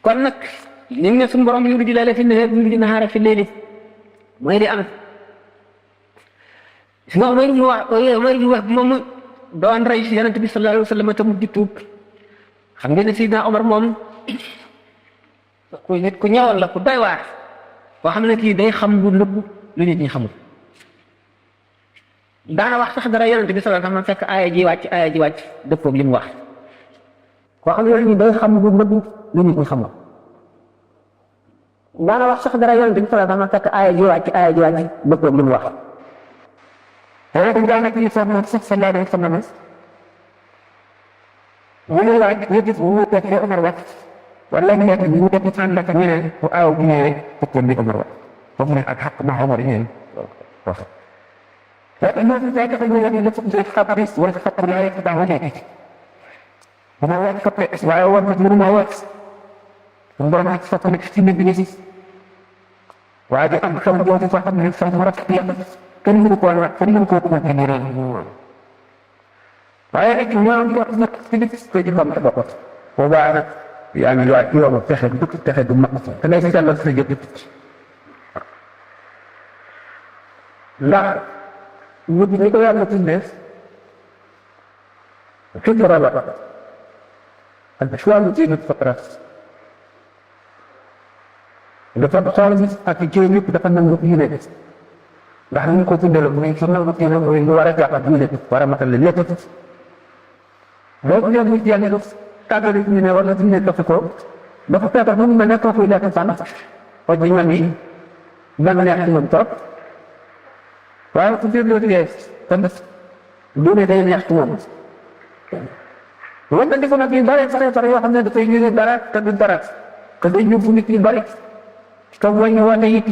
S1: kon nag ni ne suñu borom yuliju layla fi nahaar yuliju nahaara fi layli mooy di am si nga Umayr ibn Wahb moom doon rey si yonent bi sallallahu alayhi wa sallam te mu di tuub xam ngeen ne Sidna Omar moom ku ñëwoon la ku doy waar koo xam ne kii day xam lu nëbb lu nit ñi xamul daana wax sax dara yonent bi sallallahu alayhi wa sallam fekk aaya ji wàcc dëppoog li mu wax koo xam ne day xam lu nëbb lu nit ñi xamul daana wax sax dara yonent bi sallallahu alayhi wa sallam fekk aaya ji wàcc dëppoog li mu wax daanaka ñu soog moom sax sallallahu alayhi wa sallam ñu ne laaj nga gis bu wuuteeg li Omar wax wala nga nekk bu wuuteeg ci ànd ak ñeneen bu aaw bu ñëwee fekkoon li Omar wax foofu ne ak xaq ma Omar yéen wax fekk na fi fekk ñu ne la fukk ci xabris wala xaq la rek da wone bu ma wax ko waaye war na mënu ma wax bu borom ak fa nekk ci nit ñi ci waaye di am xam jooju fa xam ne fa mu rafet yàlla kenn mënu ko wax kenn mënu ko ko ne rek waaye rek ñoo ngi wax nag ci li ko ji xam ko boobaa nag yaa ngi waaj yow fexe du mag te ngay sellal sa jëf ndax wut ni ko yàlla tuddee fitra la al choix ci nit fitra dafa xool gis ak jëw yëpp dafa nangu diine ndax ñu ko tuddee la bu ñu nangu diine mooy lu war a jàpp diine war a matal lépp loolu ñoom nit yàlla tàggali ñu ne wala ñu ne topp ko dafa feebar moom ma nekk foofu lekk sànn xooj bi ñu mel nii dana neex ci moom trop waaye su biir loolu yee tamit diine day neex ci moom wante di ko nag yu bare yoo xam ne dafay ñu dara te du dara te day yóbbu nit yu bari te wàññi wàññi yi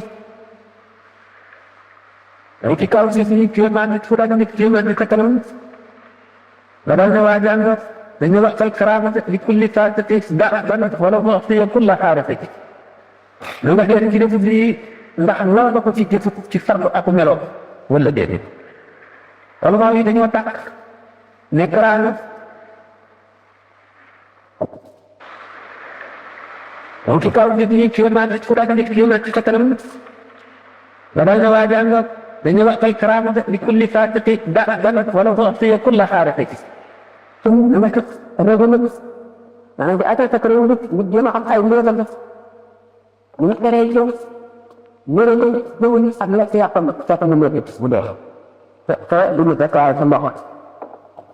S1: dañ ci kaw si suñu kéemaan nit fu daga nit kéemaan nit kanam nga dal ne waa jàng dañu wax kal karaamate li kulli faatati da'ban wala mu'tiya kulla xaarati lu nga xeet ci def lii ndax loo ba ko ci jëf ci farlu ak melo wala déedéet ulama yi dañoo tàkk ne karaama moom ci kaw nit ñi kéemaan nit fu daga nit kéemaan ci kanam nga dal ne waa jàng dañu wax kal karaamate li kulli faatati da'ban wala mu'tiya kulla xaarati dama kat dama ko nëb maanaam bu atee takk réew mi jéem a xam ay mbirëgam la bu ñu daree yow mbirëgam ñëwuñu ak lekk yàppam fekk nga mbir yëpp bu dee te du ñu fekk waaye sa mboq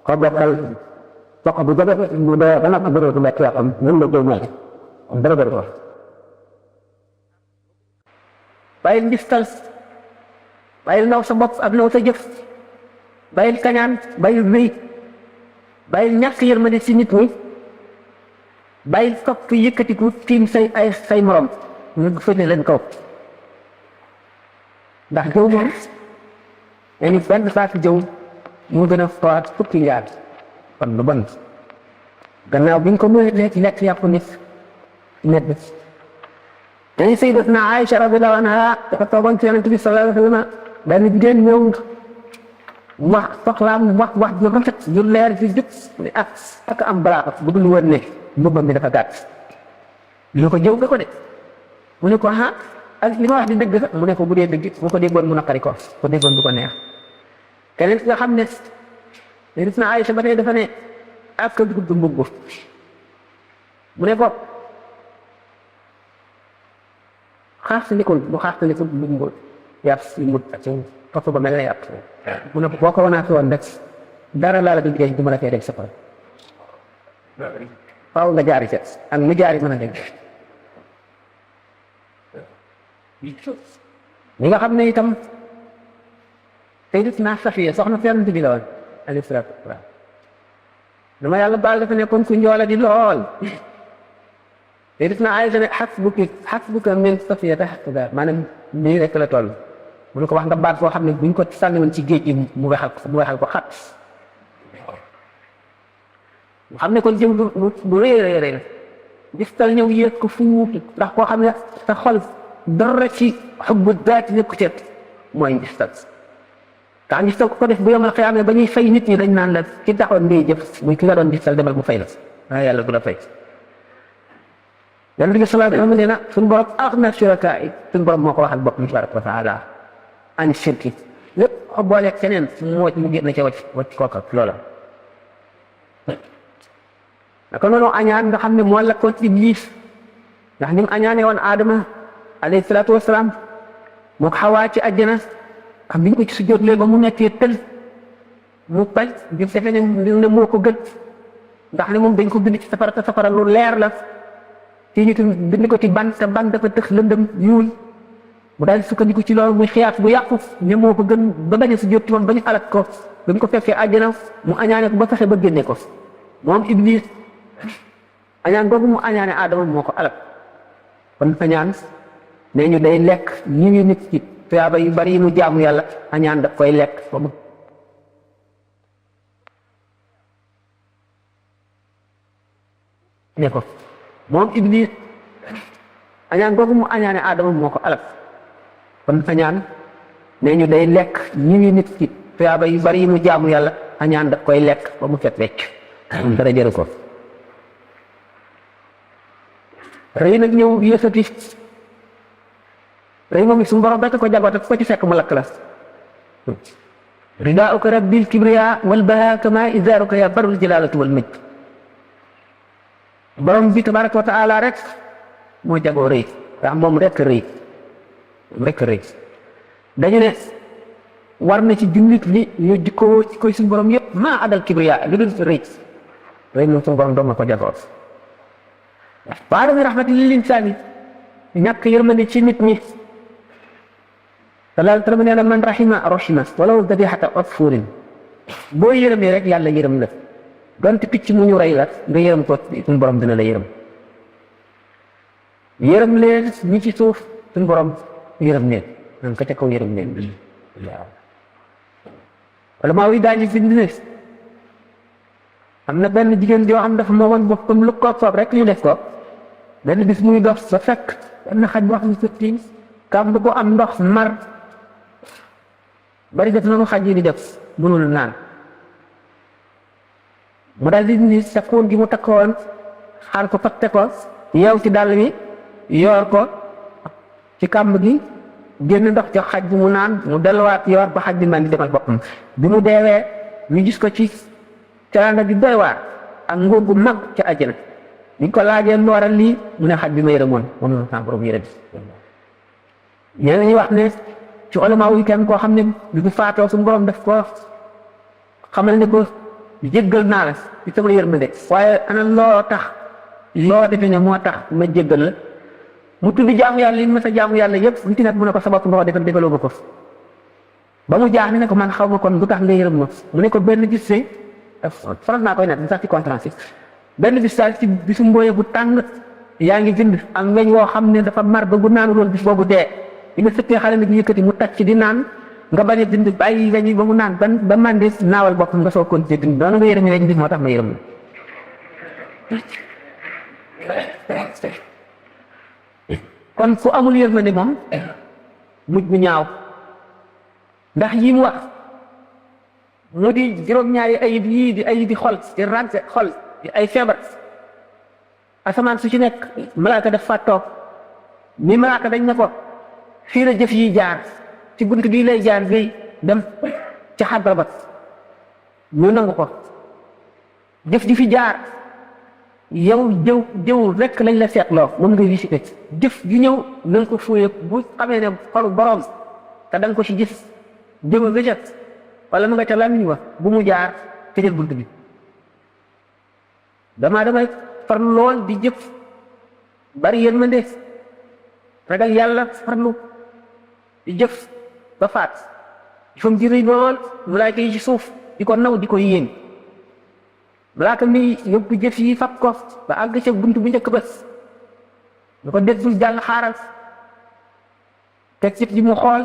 S1: ko bokkal mboq bu jóge bu dee ba nag mbirëg du lekk yàppam ñun la jëw mel dara bëri ko bàyyil ngistal bàyyil naw sa bopp ak naw sa jëf bàyyil kañaan bàyyil wéy bàyyil ñàkk yërmande si nit ñi bàyyil topp yëkkatiku tiim say morom ñu fëne leen kaw ndax jëw moom ni benn saako jëw mu gën a faat fukki njaar kon lu bon gannaaw bi ñu ko mënee ci lekk yàpp nit bi dañu sayyidatuna Aïcha radiyallahu anha dafa toogoon ci Yonent bi sallallahu alayhi wa sallam benn jigéen ñëw wax soxlaam wax ju rafet ju leer ju jub ne ak am balaa bu dul woon ne mbubbam bi dafa gàtt lu ko jëw nga ko de mu ne ko ak li ma wax di dëgg sax mu ne ko bu dee dëgg bu ko déggoon mu naqari ko déggoon du ko neex keneen nga xam ne gis na Aysa ba tey dafa ne ak ka dugub mbubb mu ne ko xaartalikul mbubb yàpp si mut ak topp ba mel ne yàpp mu ne ko boo ko wanaat woon rek dara laa la du liggéey du mën a fee dégg sa xol faaw nga jaari ca ak mu jaari mën a dégg ñi nga xam ne itam Sayyidatuna Safiya soxna Yonent bi la woon alayhi salaatu wa salaam dama yàlla baal dafa nekkoon ku njoola di lool Sayyidatuna Aysa ne xasbuka min Safiyata hakaza maanaam nii rek la toll mu ne ko wax nga baat boo xam ne buñ ko sànni woon ci géej gi mu wexal ko xat mu xam ne kon jëm lu rëy la gis tal ñëw yéeg ko fu mu ndax koo xam ne sa xol dara ci xubbu daati nekku ci mooy ngistal ndax ngistal ko def bu yomal xiyaamee ba ñuy fay nit ñi dañ naan la ki taxoon ngay jëf muy ki nga doon ngistal demal mu fay la waaye yàlla du la fay yàlla bi sallallahu alayhi wa sallam nee na suñu borom axna shuraka yi suñu borom moo ko waxal boppam tabaraka wa taala an shirki lépp xo booleeg keneen moo mu génn ca wacc kooka loola naka noonu añaan nga xam ne moo lakkoon Iblis ndax ni mu añaane woon Adama alayhi salaatu wasalaam moo ko Xawaa ci àjjana xam biñ ko ci sujjóotlee ba mu nekkee tël mu bañ bi defee ne moo ko gën ndax ne moom dañ ko bind ci safara te safara lu leer la ci ñu bind ko ci ban te ban dafa tëx lëndëm ñuul mu daal sukkandiku ci loolu muy xiyaat bu yàqu ne moo ko gën ba bañ a sujjóot ci moom ba ñu alak ko ba ñu ko fekkee àjjana mu añaane ko ba fexe ba génne ko moom Iblis añaan googu mu añaane Adama moo ko alak kon añaan nee ñu day lekk ñi ngi nit ci tuyaaba yu bari yi mu jaamu yàlla añaan daf koy lekk ba mu ne ko moom Iblis añaan googu mu añaane Adama moo ko alak kon añaan nee ñu day lekk ñi ngi nit ci tuyaaba yu bari yi mu jaamu yàlla añaan daf koy lekk ba mu fet wecc dara jëru ko rëy nag ñëw yësati rëy moom suñu borom rek ko jagoote ko ci fekk mu lakk la ridaauka rabbil kibriya wal baha kama izaaruka ya barul jalaalatu wal majd borom bi tabaraka wa taala rek moo jagoo rëy ndax moom rek rëy dañu ne war na ci jullit ñi ñu jikkoo ci koy suñu borom yëpp maa adal kibriya lu dul rëy moom suñu borom doom na ko jagoo wa adami rahmati lil insaani ñàkk yërmande ci nit ñi sallallahu alayhi wa sallam nee na man rahima walaw dabihata asfurin boo yërëmee rek yàlla yërëm la donte picc mu ñu rey la nga yërëm ko suñu borom dina la yërëm leen ñi ci suuf suñu borom yërëm leen nan ko ca kaw yërëm leen waaw wala maa wi daañu fi ne am na benn jigéen yoo xam dafa moomoon boppam lu ko soob rek ñu def ko benn bis muy dox ba fekk benn xaj boo xam ne sëttiin kam bu ko am ndox mar bari def noonu xaj yi di def mënul naan mu daal di ni sa kuun gi mu takkoon xaal ko fatte ko yeew ci dàll bi yoor ko ci kàmb gi génn ndox ca xaj bi mu naan mu delluwaat yoor ba xaj bi man di demal boppam bi mu deewee ñu gis ko ci teraanga gi doy waar ak nguur gu mag ca àjjana biñ ko laajee lu waral lii mu ne xaj bi ma yërëmoon moom la sama borom yërëm ñeneen ñi wax ne ci ulama yi kenn koo xam ne bi mu faatoo suñu borom daf ko xamal ne ko jéggal naa la ci sama yërmande waaye ana loo tax loo defee ne moo tax ma jéggal la mu tudd jaamu yàlla yi ma sa jaamu yàlla yëpp lu ci nekk mu ne ko sa bopp nga ko defal defaloo ma ko ba mu jaax ne ko man xaw ma kon lu tax nga yërëm ma mu ne ko benn gis see faral naa koy net sax ci conférence benn bis daal ci bisu mbooye bu tàng yaa ngi bind am weñ woo xam ne dafa mar ba bu naanu loolu bis boobu dee bi nga sëppee xale nag yëkkati mu tàcc di naan nga bañ a bind bàyyi weñ yi ba mu naan ba mandi naawal boppam nga soo continuer bind doon nga yërëm weñ bi moo tax ma yërëm la kon fu amul yërmande moom mujj bu ñaaw ndax yi mu wax mu di juróom-ñaari ayib yii di ayibi xol di rànte xol di ay feebar asamaan su ci nekk malaaka daf fa toog mi malaaka dañ ne ko fii la jëf yi jaar ci bunt bii lay jaar ngay dem ci xadra ba ñu nangu ko jëf ji fi jaar yow jëw rekk lañ la seetloo moom ngay visité jëf ju ñëw nañ ko fuye bu xamee ne xolu borom te danga ko ci gis jëma nga jët wala mu nga ca lamiñ wa bu mu jaar tëjal bunt bi damay farlu lool di jëf bari yërmande ragal yàlla farlu di jëf ba faat jëfam ji rëy lool malaaka yi ci suuf di ko naw di ko yéen malaaka mi yóbbu jëf yi fab ko ba àgg ca bunt bu njëkk ba lu ko dégg jàll xaaral teg jëf ji mu xool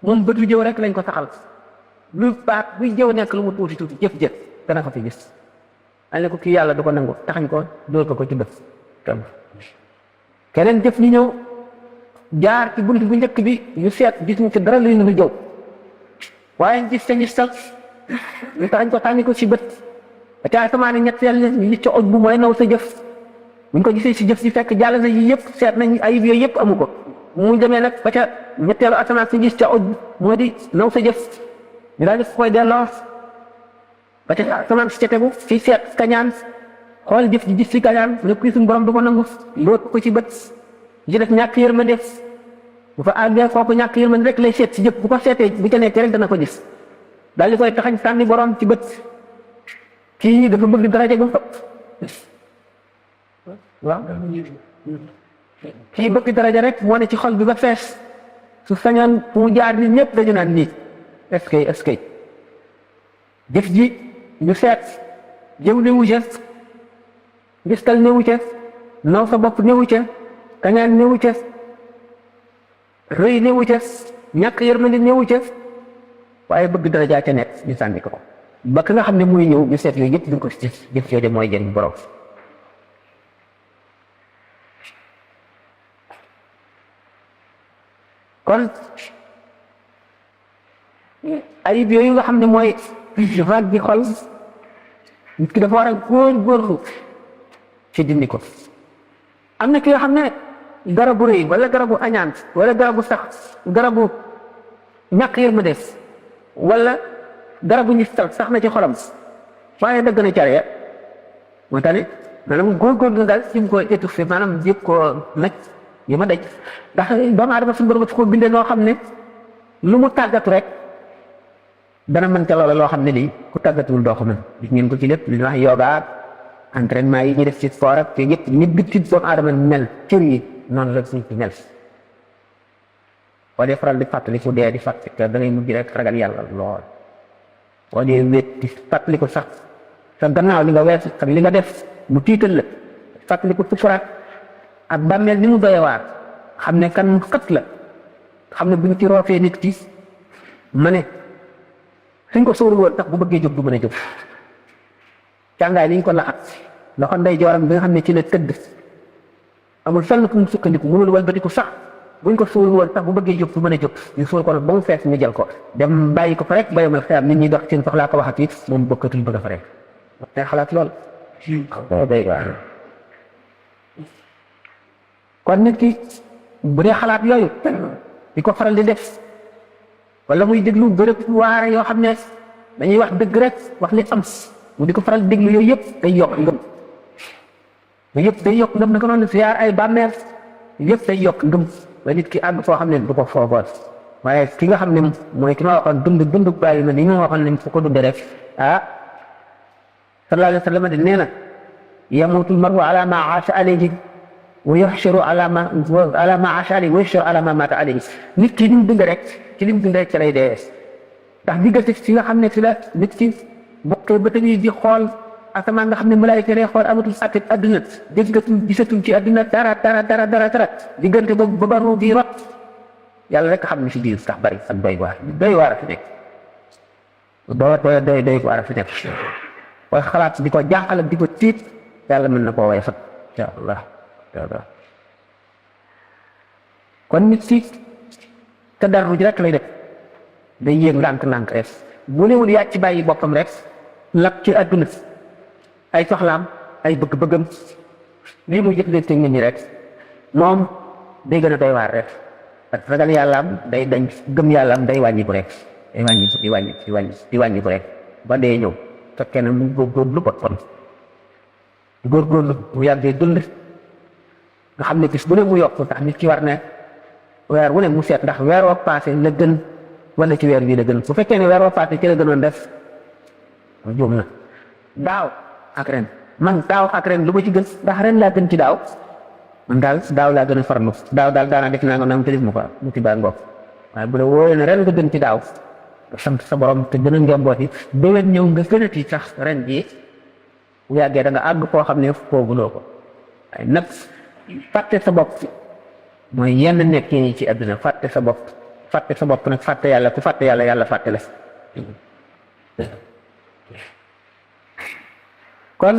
S1: moom bëtu jëw rek lañ ko saxal lu baax buy jëw nekk lu mu tuuti jëf dana ko fi gis dañ ne ko kii yàlla du ko nangu taxañ ko dóor ko ci bët keneen jëf ñu ñëw jaar ci bunt bu njëkk bi ñu seet gis ñu ci dara lu ñu jëw waaye gis te gis tal ñu taxañ ko tànni ko ci bët ba ca asamaan ñetteel ñu gis ci oj bu mooy naw sa jëf buñ ko gisee si jëf si fekk jàll na yi yëpp seet nañ ayib yooyu yëpp amu ko mu demee nag ba ca ñetteelu asamaan si gis ca oj moo di naw sa jëf ñu daal di koy delloo ba ca asamaan si ca tegu fi seet kañaan xool jëf ji gis si kañaan mu ne kuy suñu borom du ko nangu loot ko ci bët ji def ñàkk yërmande bu fa àggee kooku ñàkk yërmande rek lay seet si jëf bu ko seetee bu ca nekkee rek dana ko gis daal di koy taxañ sànni borom ci bët kii dafa bëgg daraja ba fëpp waaw kii bëgg daraja rek moo ne ci xol bi ba fees su sañoon fu mu jaar nit ñëpp dañu naan nii est-ce que jëf ji ñu seet jëw newu ca gistal newu ca naw sa bopp newu ca kañaan newu ca rëy newu ca ñàkk yërmande newu ca waaye bëgg daraja ca nekk ñu sànni ko ba ka nga xam ne muy ñëw ñu seet yooyu yëpp duñ ko ci jëf yooyu mooy jëriñ borom kon ayib yooyu nga xam ne mooy rag gi xol nit ki dafa war a góorgóorlu ci dindi ko am na ki nga xam ne garabu rëy wala garabu añaan wala garabu sax garabu ñàkk yërmande wala garabu ñistal sax na ci xolam waaye dëgg na care moo tax ne maanaam góorgóorlu daal jëm koo étouffé maanaam jëm koo naj yi ma daj ndax doomu aadama suñu borom ko bindee noo xam ne lu mu tàggatu rek dana mën ca loola loo xam ne lii ku tàggatuwul doo ko mën gis ngeen ko ci lépp li ñuy wax yoga entraînement yi ñu def ci sport ak te yëpp nit bi ci doomu aadama mel cër yi noonu la suñ ci mel boo dee faral di fàttali fu dee di fàttali da ngay mujj rek ragal yàlla lool boo dee wét di fàttali ko sax sa gannaaw li nga weesu ak li nga def mu tiital la fàttali ko sukuraat ak bàmmeel ni mu doy waar xam ne kan mu xët la xam ne bu ñu ci roofee nit ki ma ne suñ ko sóorul woon sax bu bëggee jóg du mën a jóg càngaay liñ ko laxat loxo ndey jooram bi nga xam ne ci la tëdd amul fenn fu mu sukkandiku mënul walbatiku sax buñ ko sóorul woon sax bu bëggee jóg du mën a jóg ñu sóor ko nag ba mu fees ñu jël ko dem bàyyi ko fa rek ba yomal xeam nit ñi dox seen soxlaa ko waxat yi moom bokkatul bëgg a fa rek te xalaat lool day waar kon nit ki bu dee xalaat yooyu di ko faral di def wala muy déglu bërëb waare yoo xam ne dañuy wax dëgg rek wax li am mu di ko faral di déglu yooyu yëpp day yokk ngëm yooyu yëpp day yokk ngëm naka noonu siyaar ay bàmmeel yëpp day yokk ngëm ba nit ki àgg foo xam ne du ko foogoon waaye ki nga xam ne mooy ki ma waxoon dund bàyyi ma ni ma waxoon ne fu ko dundee rek sallallahu alayhi wa sallam de nee na yamutul maru ala ma aasha alayhi wa yuhsharu ala ma aasha alayhi wa yuhsharu ala ma mata alayhi nit ki li mu dund rek ci li mu dund rek ci lay dee ndax diggante fi nga xam ne fi la nit ki bokkee ba tamit di xool asamaan nga xam ne malaayika lay xool amatul àtte adduna déggatul gisatul ci adduna dara diggante ba baru di rot yàlla rek xam ne si biir sax bari ak doy waar a fi nekk doy waar a fi nekk waaye xalaat di ko jaaxal ak di ko tiit yàlla mën na koo way fat incha allah kon nit ki tadarruj rek lay def day yéeg ndànk-ndànk rek bu newul yàcc ci bàyyi boppam rek lap ci àdduna ay soxlaam ay bëgg-bëggam lii mu jëflante nit ñi rek moom day gën a doy waar rek ak ragal yàllaam day dañ gëm yàllaam day wàññiku rek day wàññiku rek ba dee ñëw fekkee ne mu góorgóorlu ba kon góorgóorlu bu yàggee dund nga xam ne bis bu ne mu yokk ndax nit ki war ne weer wu ne mu seet ndax weer wa passé la gën wala ci weer bii la gën bu fekkee ne weer wa passé ci la gënoon def juum na daaw ak ren man daaw ak ren lu ma ci gën ndax ren laa gën ci daaw man daal daaw laa gën a farlu daaw daal daanaa def naa nga nam te def ma ko mu ci baa ngoog waaye bu la wóoree ne ren nga gën ci daaw nga sant sa borom te gën a ngembooti déwén ñëw nga gënati sax ren jii bu yàggee da nga àgg koo xam ne fooguloo ko waaye nag fàtte sa bopp mooy yenn nekk yi ci àdduna fàtte sa bopp nag fàtte yàlla ku fàtte yàlla yàlla fàtte la kon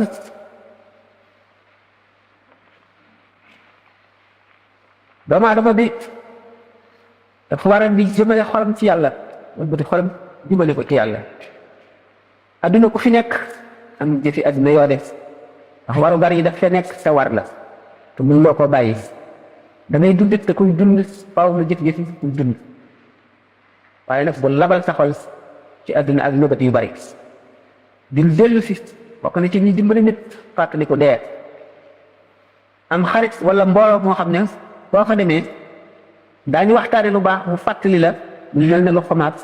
S1: doomu aadama bi dafa war a di jëmale xolam ci yàlla wala xolam jëmale ko ci yàlla adduna ku fi nekk am jëfi adduna yoo def ndax waru gar yi daf fee nekk sa war la te mun loo ko bàyyi da ngay dund te kuy dund faaw na jëf-jëfi kuy dund waaye nag bu labal sa xol ci adduna ak nëbët yu bari di dellu si bokk na ci ñi dimbali nit fàttali ko dee am xarit wala mbooloo moo xam ne boo fa demee daañu waxtaane lu baax mu fàttali la ñu mel ne lu xomaat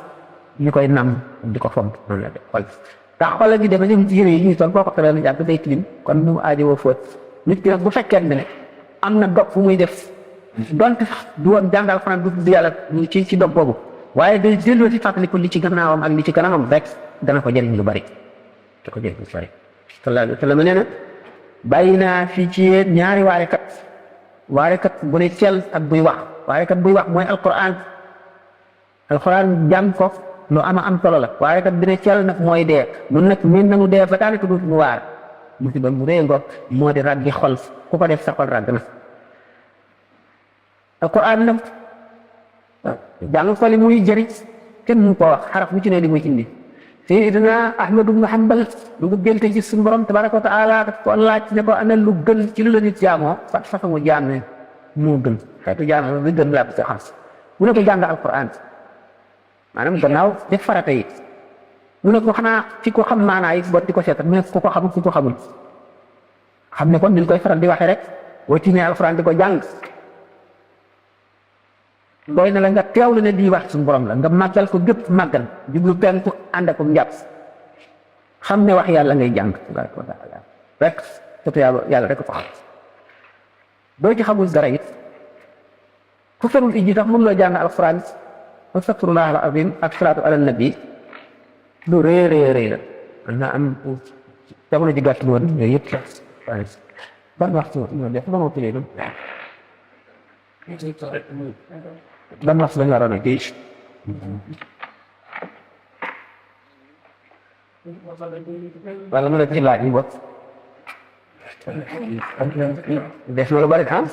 S1: ñu koy nam di ko fomp noonu la de xol ndax xoolal gi demee ñoom ci yére yi ñuy sol boo ko xamee yàgg day tilim kon mu aajowoo fóot nit ki nag bu fekkee ne am na dog fu muy def donte sax du woon jàngal xanaa du tudd yàlla ci dog boobu waaye day delloo si fàttali ko li ci gannaawam ak li ci kanamam rek dana ko jëriñ lu bari da ko jëriñ lu bari sallallahu alayhi wa sallam nee na bàyyi naa fii ci yéen ñaari waarekat bu ne cel ak buy wax waarekat buy wax mooy alquran jàng ko lu am solo la waarekat bi ne cel nag mooy dee nun nag min nanu dee ba daanaka du mu waar musiba mu rëy ngoog moo di raggi xol ku ko def sa xol ragg na alquran nag jàng ko li muy jëriñ kenn mu ko wax xaraf mu ci ne li muy indi Sayyidina Ahmad ibn Hanbal lu nga génte ci suñu borom tabaraka wa taala daf ko laaj ne ko ana lu gën ci lu la nit jaamoo fat façon jaam ne moo gën xeetu jaam lu gën laa bëgg a xam mu ne ko jàng alquran maanaam gannaaw def farata yi mu ne ko xanaa ci ko xam maanaa yi bot di ko seetal mu ne ku ko xamul ku ko xamul xam ne kon ni ñu koy faral di waxee rek boo tiimee alquran di ko jàng doy na la nga teewlu ne lii wax suñu borom la nga màggal ko gépp màggal jublu penku ànd ak njàpp xam ne wax yàlla ngay jàng tabaraka wa taala rek surtout yàlla rek ko xam doo ci xamul dara it ku ferul ijji tax mën loo jàng alquran astaghfirullah al azim ak salaatu ala nabi lu rëy la man naa am jamono ji gàtt woon yooyu yëpp ban waxtu ñoo def ba ma tuddee ban waxtu lañ waroon a géej wala mu la ci laaj yi bopp def na lu bari ah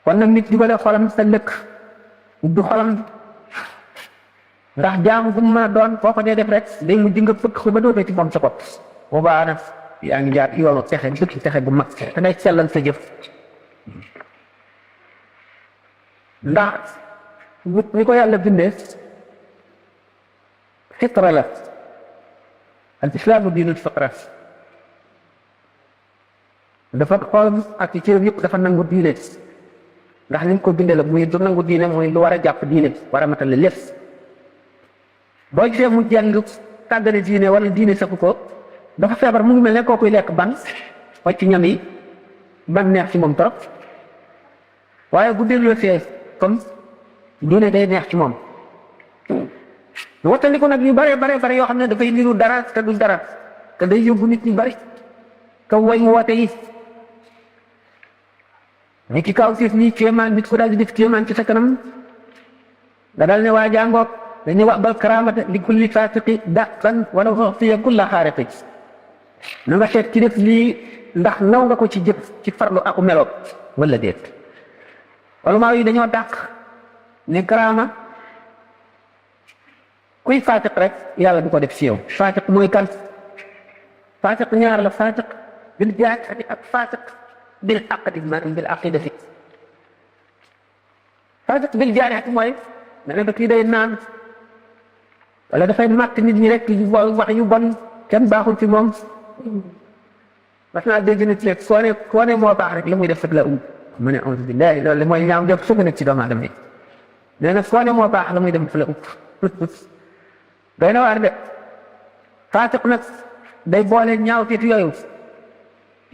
S1: kon nag nit jubale xolam sa lëkk du xolam ndax jaamu bu mu mën a doon boo ko dee def rek day mujj nga fëkk ko ba dootee ci moom sa bopp boobaa nag yaa ngi jaar yoonu texe dëkk texe bu mag te ngay sellal sa jëf ndax ni ko yàlla bindee fitra la al islaamu diinul fitra dafa xool ak ci cëram yëpp dafa nangu diine ndax ni ko bindee la muy du nangu diine mooy lu war a jàpp diine war a matale lépp boo gisee mu jàng tàggale diine wala diine saku ko dafa feebar mu ngi mel ne kookuy lekk ban wàcc ñam yi ban neex ci moom trop waaye bu delloo see comme diine day neex ci moom wattandiku nag yu bare yoo xam ne dafay niru dara te du dara te day yóbbu nit ñu bari kaw way mu woote yi ni ki kaw siif nii kéemaan nit ko daal di def kéemaan ci sa kanam nga dal ne waa jàngoog dañuy wax bal karaamata li kulli faasiqi daqan wala uxtiya kulla xaariqi na nga seet ci def lii ndax naw nga ko ci jëf ci farlu ak melo wala déet ulama yi dañoo dàq ne karaama kuy faatiq rek yàlla du ko def ci yow faatiq mooy kan faatiq ñaar la faatiq bil jaahati ak faatiq bil aqdi maanaam bil aqidati faatiq bil jaahati mooy ne kii day naan wala dafay màtt nit ñi rek wax yu bon kenn baaxul ci moom mas naa dégg nit rek koo ne moo baax rek la muy def rek la mu ne auzu billahi loolu mooy ñaaw jëf su ko nekk ci doomu aadama yi nee na koo ne moo baax la muy dem la doy na waar de faatiq nag day boole ñaaw tiit yooyu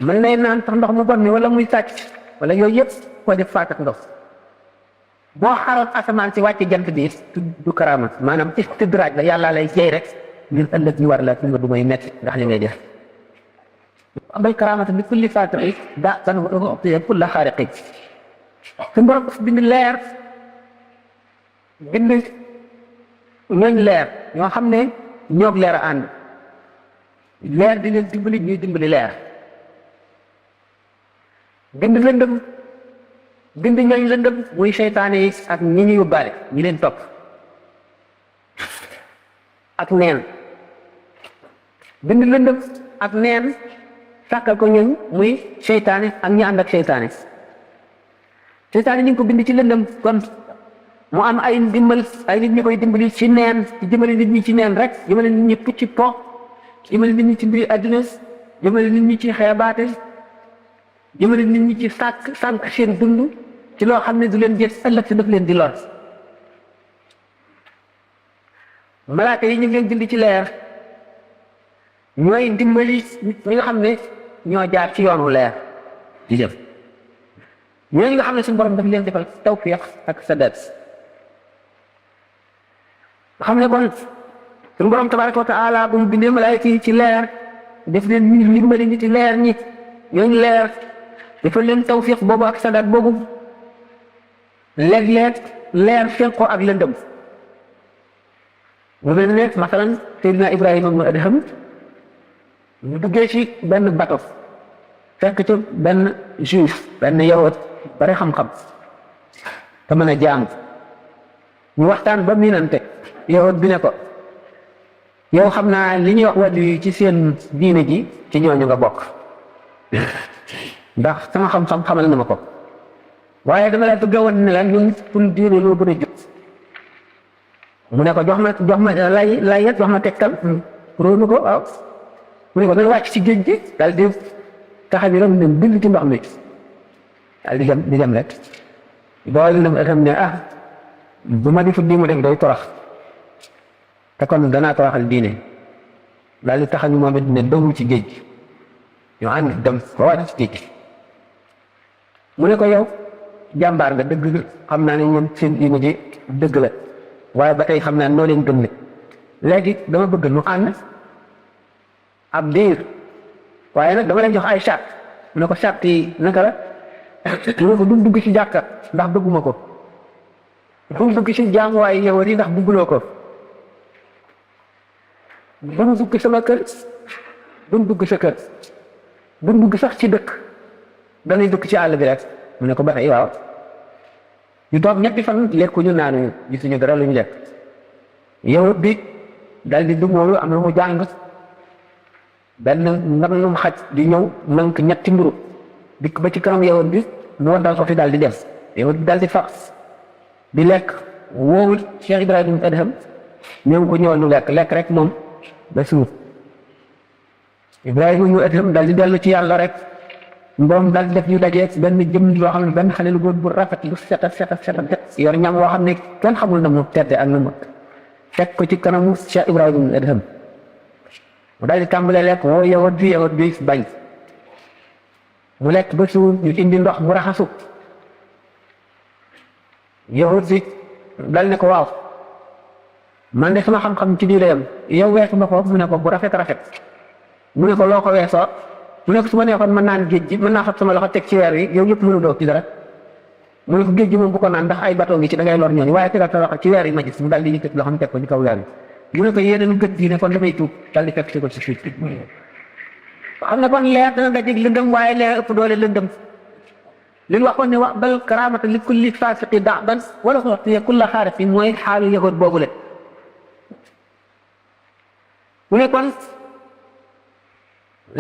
S1: mën nay naan sax ndox mu bon mi wala muy sàcc wala yooyu yëpp koo def faatiq ndox boo xaroon asamaan si wàcc jant bi du karaama maanaam istidraaj la yàlla lay jey rek ngir ëllëg ñu war la fi nga du may metti ndax li ngay def bay karaamata bi kulli faatiqi daa kan wa kulla xaariqi su borom bind leer bind ñooñ leer ñoo xam ne ñoog leer a ànd leer di leen dimbali ñuy dimbali leer bind lëndëm bind ñooñ lëndëm muy seytaane yi ak ñi ñu yóbbaale ñi leen topp ak neen bind lëndëm ak neen sàkkal ko ñooñ muy seytaane ak ñi ànd ak seytaane seytaane ñu ngi ko bind ci lëndëm kon mu am ay ndimbal ay nit ñi koy dimbali ci neen ci jëmale nit ñi ci neen rek jëmale nit ñi pucci po jëmale nit ñi ci mbiri àdduna jëmale nit ñi ci xeebaate jëmale nit ñi ci sànq seen dund ci loo xam ne du leen jët ëllëg si daf leen di lor malaaka yi ñu ngi leen bind ci leer ñooy dimbali ñi nga xam ne ñoo jaar ci yoonu leer di jëm ñooñu nga xam ne suñu borom daf leen defal tawfiq ak sadat nga xam ne kon suñu borom tabaraka wa taala bu mu bindee malaayka yi ci leer def leen ñu dimbali nit ci leer ñi ñooñu leer defal leen tawfiq boobu ak sadat boobu léeg-léeg leer fenk ko ak lëndëm mu mel ne masalan Seydina Ibrahima ibn Adham ñu duggee ci benn bato fekk ci benn juif benn yawut bari xam-xam te mën a jaam ñu waxtaan ba miinante yawut bi ne ko yow xam naa li ñuy wax wàllu yi ci seen diine ji ci ñooñu nga bokk ndax sama xam-xam xamal na ma ko waaye dama la bëgg a wan ne la ñun suñu diine loo gën a jub mu ne ko jox ma lay yet jox ma tegtal róonu ko waaw mu ne ko dana wàcc ci géej gi daal di taxa bi ram ne bind ci ndox mi daal di dem rek boole na xam ne bu ma di fu di mu def day torox te kon danaa toroxal diine daal di taxa ñu moom it ne dawul ci géej gi ñu ànd dem ba wàcc ci géej gi mu ne ko yow jàmbaar nga dëgg xam naa ne ñoom seen diine ji dëgg la waaye ba tey xam naa noo leen gën léegi dama bëgg nu ànd ab diir waaye nag dama leen jox ay charte mu ne ko charte yi naka la mu ne ko du dugg ci jàkka ndax bëgguma ko du dugg ci jaamuwaay yow yi ndax bëgguloo ko du dugg sama kër du dugg sa kër du dugg sax ci dëkk dañuy dugg ci àll bi rek mu ne ko ba tey waaw ñu toog ñetti fan lekkuñu naanuñu gisuñu dara lu ñu lekk yow bi dal di dugg moom am na mu jàng benn nganum xaj di ñëw nank ñetti mburu dikk ba ci kanam yow bi mu waddal ko fi daal di dem yow bi daal di fax di lekk woowul Cheikh Ibrahima Adham ñëw ko ñëwal nu lekk rek moom ba suur Ibrahima ñu Adham daal di dellu ci yàlla rek mboom daal di def ñu dajeeg benn jëm yoo xam ne benn xale lu góor bu rafet lu seta yor ñam woo xam ne kenn xamul na mu tedde ak na mu fekk ko ci kanamu Cheikh Ibrahima Adham mu daal di tàmbalee lekk woo yawut bi bañ mu lekk ba suur ñu indi ndox mu raxasu yawut bi dal ne ko waaw man de sama xam-xam ci diine yam yow weesu ma ko mu ne ko bu rafet mu ne ko loo ko weesoo mu ne ko su ma neexoon mën naan géej gi mën naa fab sama loxo teg ci weer wi yow yëpp mënu doo ci dara mu ne ko géej gi moom bu ko naan ndax ay bateau ngi ci da ngay lor ñooñu waaye tegal sa loxo ci weer yi ma gis mu daal di yëkkati loxo teg ko ci kaw weer wi mu ne ko yéeneen gët diine kon damay tuub daal di fekk si ko ci suuf xam ne kon leer dana dajeeg lëndëm waaye leer ëpp doole lëndëm li ñu waxoon ne wax bal karaamata li kulli faasiqi da'ban wala ko waxtu kulla xaarifin mooy xaalu yëgoot boobu le mu ne kon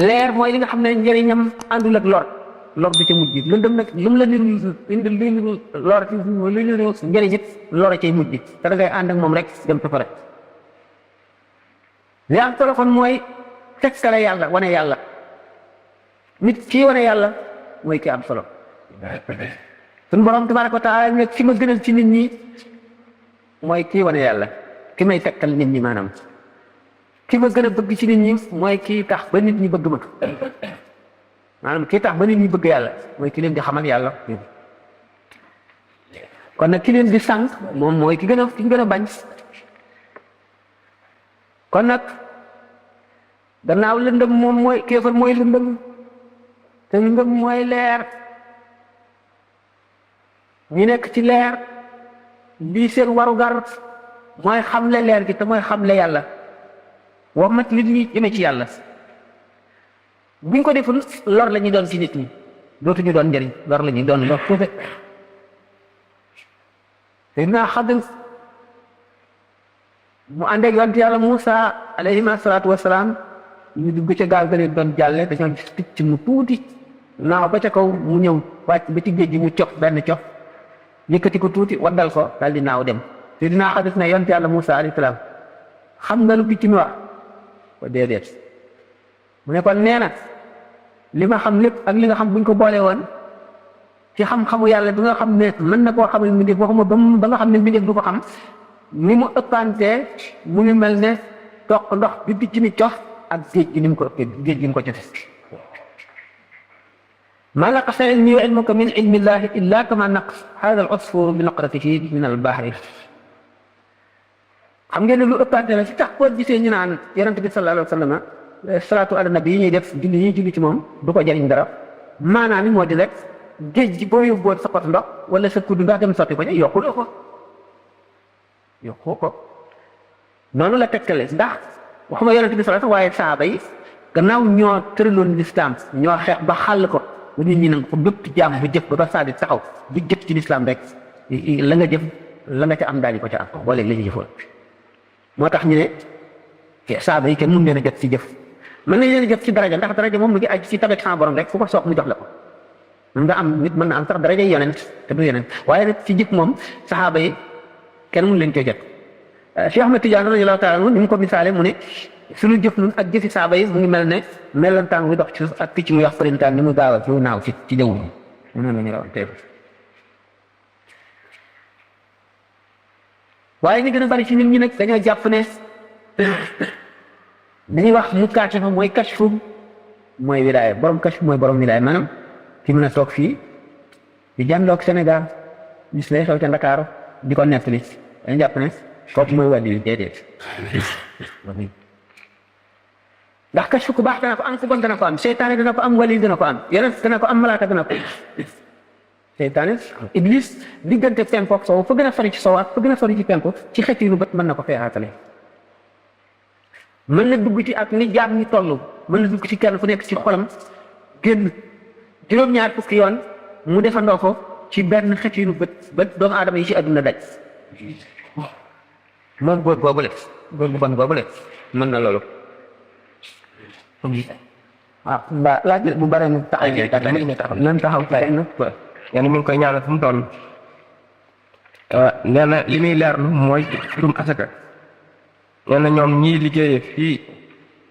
S1: leer mooy li nga xam ne njëriñam àndul ak lor du ca mujj lëndëm nag lu mu la indi lu lor ci lu njëriñ it lor cay mujj te da ngay ànd ak moom rek dem safara li am solo kon mooy tegtale yàlla wane yàlla nit kii wane yàlla mooy ki am solo suñu borom tabaraka wa taala nag ki ma gënal ci nit ñi mooy kii wane yàlla ki may tegtal nit ñi maanaam ki ma gën a bëgg ci nit ñi mooy kii tax ba nit ñi bëgg ma maanaam kii tax ba nit ñi bëgg yàlla mooy ki leen di xamal yàlla kon nag ki leen di sànq moom mooy ki gën a bañ kon nag gannaaw lëndëm moom mooy kéefar mooy lëndëm te lëndëm mooy leer ñi nekk ci leer lii seen warugar mooy xamle leer gi te mooy xamle yàlla wax mat nit ñi jëme ci yàlla buñ ko deful lor la ñuy doon ci nit ñi dootuñu doon njëriñ lor la ñuy doon lor tuufe te naa Xadir mu ànd ak yonent yàlla Muusa alayhi salaatu wasalaam ñu dugg ca gaal gëne doon jàlle dañoo gis picc mu tuuti naaw ba ca kaw mu ñëw wàcc ba ci géej gi mu cof benn cof yëkkati ko tuuti waddal ko daal di naaw dem te dinaa Xadir ne yonent yàlla Muusa alayhi salaam xam nga lu picc mi wax ko déedéet mu ne kon nee na li ma xam lépp ak li nga xam buñ ko boole woon ci xam-xamu yàlla bi nga xam ne mën na koo xamal mbindeef waxuma ba nga xam ne mbindeef du ko xam ni mu ëppantee mu ngi mel ne toq ndox bi picc mi cof ak géej gi ni mu ko ëppee géej gi mu ko cofe ma naqasa ilmi wa ilmuka min ilmi llahi illa kama naqas hada al usfur bi naqratihi min al bahri xam ngeen ne lu ëppante la ci tax boo gisee ñu naan yonent bi sallallahu alayhi wa sallam salaatu ala nabi yi ñuy def julli yi julli ci moom du ko jariñ dara maanaam moo di rek géej gi boo yóbboo sa pot ndox wala sa kudd ndox dem sotti ko ca yokkuloo ko noonu la tegtale ndax waxuma yonent bi sallallahu waaye saaba yi gannaaw ñoo tëraloon lislaam ñoo xeex ba xàll ko ba nit ñi nag ko bépp jaam bu jëf ba saa di taxaw bu jëf ci lislaam rek la nga jëf la nga ca am daañu ko ca am boole la ñu jëfoon moo tax ñu ne saaba yi kenn mun leen a jot ci jëf mën nañ leen a jot ci daraja ndax daraja moom mu ngi aju ci tabet sama borom rek fu ko soog mu jox la ko mën nga am nit mën na am sax daraja yonent te du yonent waaye nag ci jëf moom saxaaba yi kenn mun leen koy jot Cheikh Ahmed Tidiane radiyallahu taala anhu ni mu ko misaale mu ne suñu jëf nun ak jëfi saaba yi mu ngi mel ne melantaan muy dox ci suuf ak picc muy wax përintaan ni mu gaaw a naaw ci jaww ji noonu la ñu rawoon tey waaye ñu gën a bari ci nit ñi nag dañoo jàpp ne dañuy wax mu kaashafa mooy kashfu mooy wilaaya borom kashfu mooy borom wilaaya maanaam fi mën a toog fii di jàndoog Sénégal gis lay xew ca Ndakaaru di ko nettali dañu jàpp ne kooku mooy wàllu déedéet ndax kashfu ku baax dana ko am ku bon dana ko am seytaane dana ko am wali dana ko am yeneen dana ko am malaaka dana ko seytaane iblis diggante penku ak sow fa gën a sori ci sow ak fa gën a sori ci penku ci xeet yi lu bët mën na ko feexaatale mën na dugg ci ak ni jaam ñi toll mën na dugg ci kenn fu nekk ci xolam génn juróom-ñaar fukki yoon mu defandoo ko ci benn xeet yi lu bët doomu aadama yi ci àdduna daj moom góor boobule góor bu bon boobule mën na loolu waaw mbaa laaj bu bare mu taxaw nan taxaw tay na
S2: yéen mu ngi koy ñaanal fu mu toll nee na li muy leerlu mooy mbirum asaka nee na ñoom ñii liggéeyee fii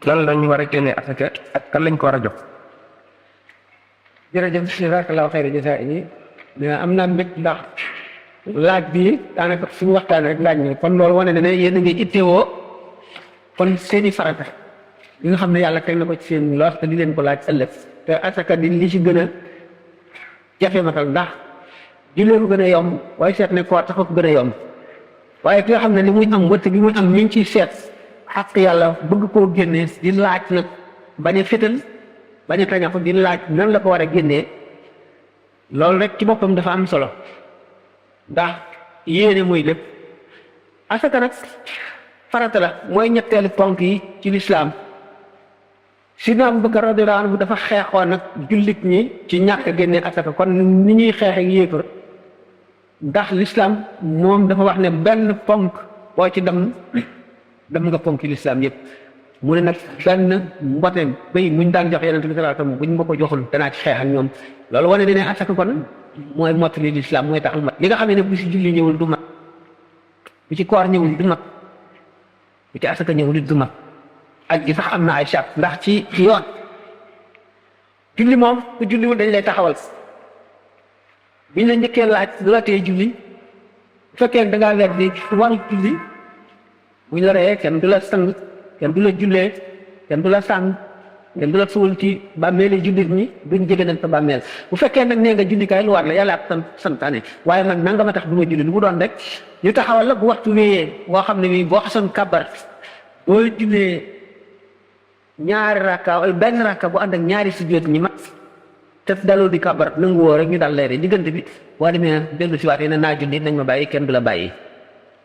S2: lan lañu war a génnee asaka ak kan lañ ko war a jox.
S1: jërëjëf jazaakallaahu xayra jazaa yi am naa mbég ndax laaj bi daanaka suñu waxtaan rek laaj ni kon loolu wane na ne yéen a ngi ittewoo kon seeni farata li nga xam ne yàlla teg na ko ci seen loos te di leen ko laaj ëllëg te asaka di li ci gën a jafe matal ndax jullee ko gën a yomb waaye seet ne koor tax ko gën a yomb waaye ki nga xam ne li muy am wëtt bi muy am mi ngi ciy seet xaq yàlla bëgg koo génnee di laaj nag bañ a fétal bañ a tañax di laaj nan la ko war a génnee loolu rek ci boppam dafa am solo ndax yéene muy lépp asaka nag farata la mooy ñetteelu ponk yi ci lislaam Sidna Abubakar radiyallahu anhu dafa xeexoon nag jullit ñi ci ñàkk a génne asaka kon ni ñuy xeex ak yéefar ndax l'islam moom dafa wax ne benn ponk boo ci dem nga ponk l'islam yëpp mu ne nag benn mbote bay muñ daan jox Yonent bi sallallahu alayhi wasallam buñ ma ko joxul danaa ci xeex ak ñoom loolu wane ne asaka kon mooy mottali l'islam mooy tax mat li nga xam ne bu ci julli ñëwul du mat bu ci koor ñëwul du mat bu ci asaka ñëwul du mat ak gi sax am na ay charte ndax ci yoon julli moom ku julliwul dañ lay taxawal biñ la njëkkee laaj lu la tee julli bu fekkee da ngaa weer di waru julli buñ la reyee kenn du la sang kenn du la jullee kenn du la sàng kenn du la suul ci bàmmeeli jullit ñi duñ jege nañ sa bàmmeel bu fekkee nag nee nga jullikaay lu war la yàlla ak santaane waaye nag nanga ma tax du ma julli lu mu doon rek ñu taxawal la bu waxtu wéyee boo xam ne bii boo xasoon kàbbar boo jullee ñaari rakka wala benn rakka bu ànd ak ñaari sujjóot ñi mat te dalul di kàbbar nangu woo rek ñu dal leeri diggante bi boo demee dellu si waat yi ne naa julli nañ ma bàyyi kenn du la bàyyi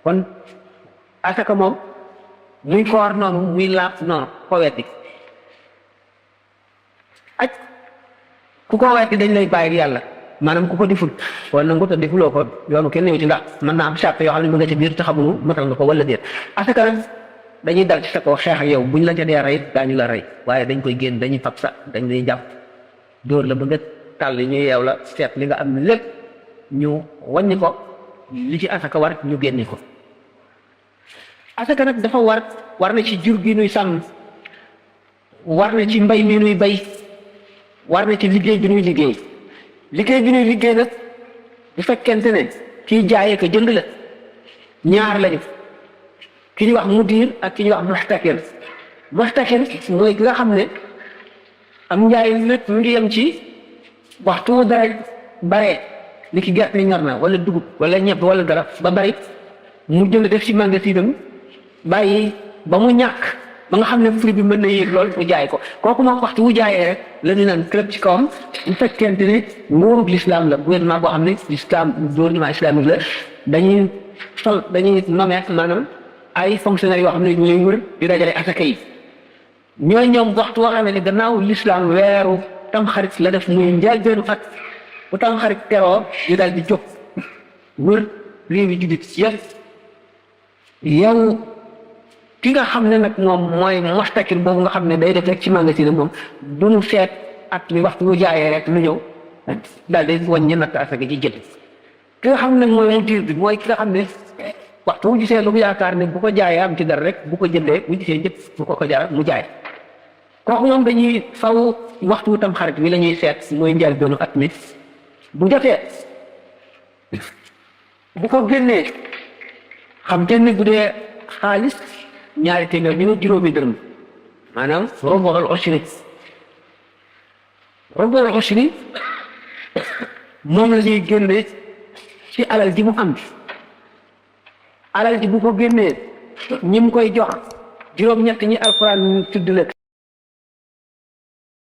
S1: kon asaka moom muy koor noonu muy laab noonu ko weddi aj ku ko weddi dañ lay bàyyi yàlla maanaam ku ko deful wala nangu te defuloo ko yoonu kenn ñëw ci ndax mën naa am charte yoo xam ne mu nga ci biir te xamuñu matal nga ko wala déet asaka nag dañuy dal ci sa kaw xeex ak yow buñ la ca dee rey daañu la rey waaye dañ koy génn dañuy fab sa dañ lay jàpp dóor la ba nga tàll ñu yeew la seet li nga am lépp ñu wàññi ko li ci asaka war ñu génne ko asaka nag dafa war na ci jur gi nuy sàmm war na ci mbay mi nuy bay war na ci liggéey bi nuy liggéey bi nuy liggéey nag bu fekkente ne kii jaayee ko jënd la ñaar lañu ki ñuy wax mudir ak ki ñuy wax muxtakir mooy ki nga xam ne am njaay lépp mu ngi yem ci waxtu dara bare ni ki gerte ñor na wala dugub wala ñebe wala dara ba bari mu jënd def ci magasinam bàyyi ba mu ñàkk ba nga xam ne prix bi mën na yéeg lool mu jaay ko kooku moom waxtu wu jaayee rek la ñu naan club ci kawam bu fekkente ne nguurug l'islam la gouvernement boo xam ne l'islam gouvernement islamique la dañuy nommer maanaam ay fonctionnaires yoo xam ne ñooy wër di dajale asaka yi ñoom waxtu woo xam ne gannaaw l'islam weeru tamxarit la def muy njëlbéenu at bu tamxarit teroo ñu daal di jóg wër réew yi jullit yëpp yow ki nga xam ne nag moom mooy muxtakir boobu nga xam ne day def rek ci magasin moom du ñu seet at mi waxtu bu jaayee rek lu ñëw daal di wàññi natt asaka ji jël ki nga xam ne nag mooy mudir bi mooy ki nga xam ne waxtu bu gisee lu mu yaakaar ne bu ko jaayee am ci dara rek bu ko jëndee bu gisee njëkk bu ko jaay mu jaay kooku ñoom dañuy faw waxtu tam xarit wi la ñuy seet mooy njël doonu at mi bu jotee bu ko génnee xam génne bu dee xaalis ñaari téeméer ñu ne juróomi dërëm maanaam rubu'ul ushri moom la ñuy génne ci alal ji mu am alal ji bu ko génnee ñi mu koy jox juróom-ñett ñi alxuraan tudd la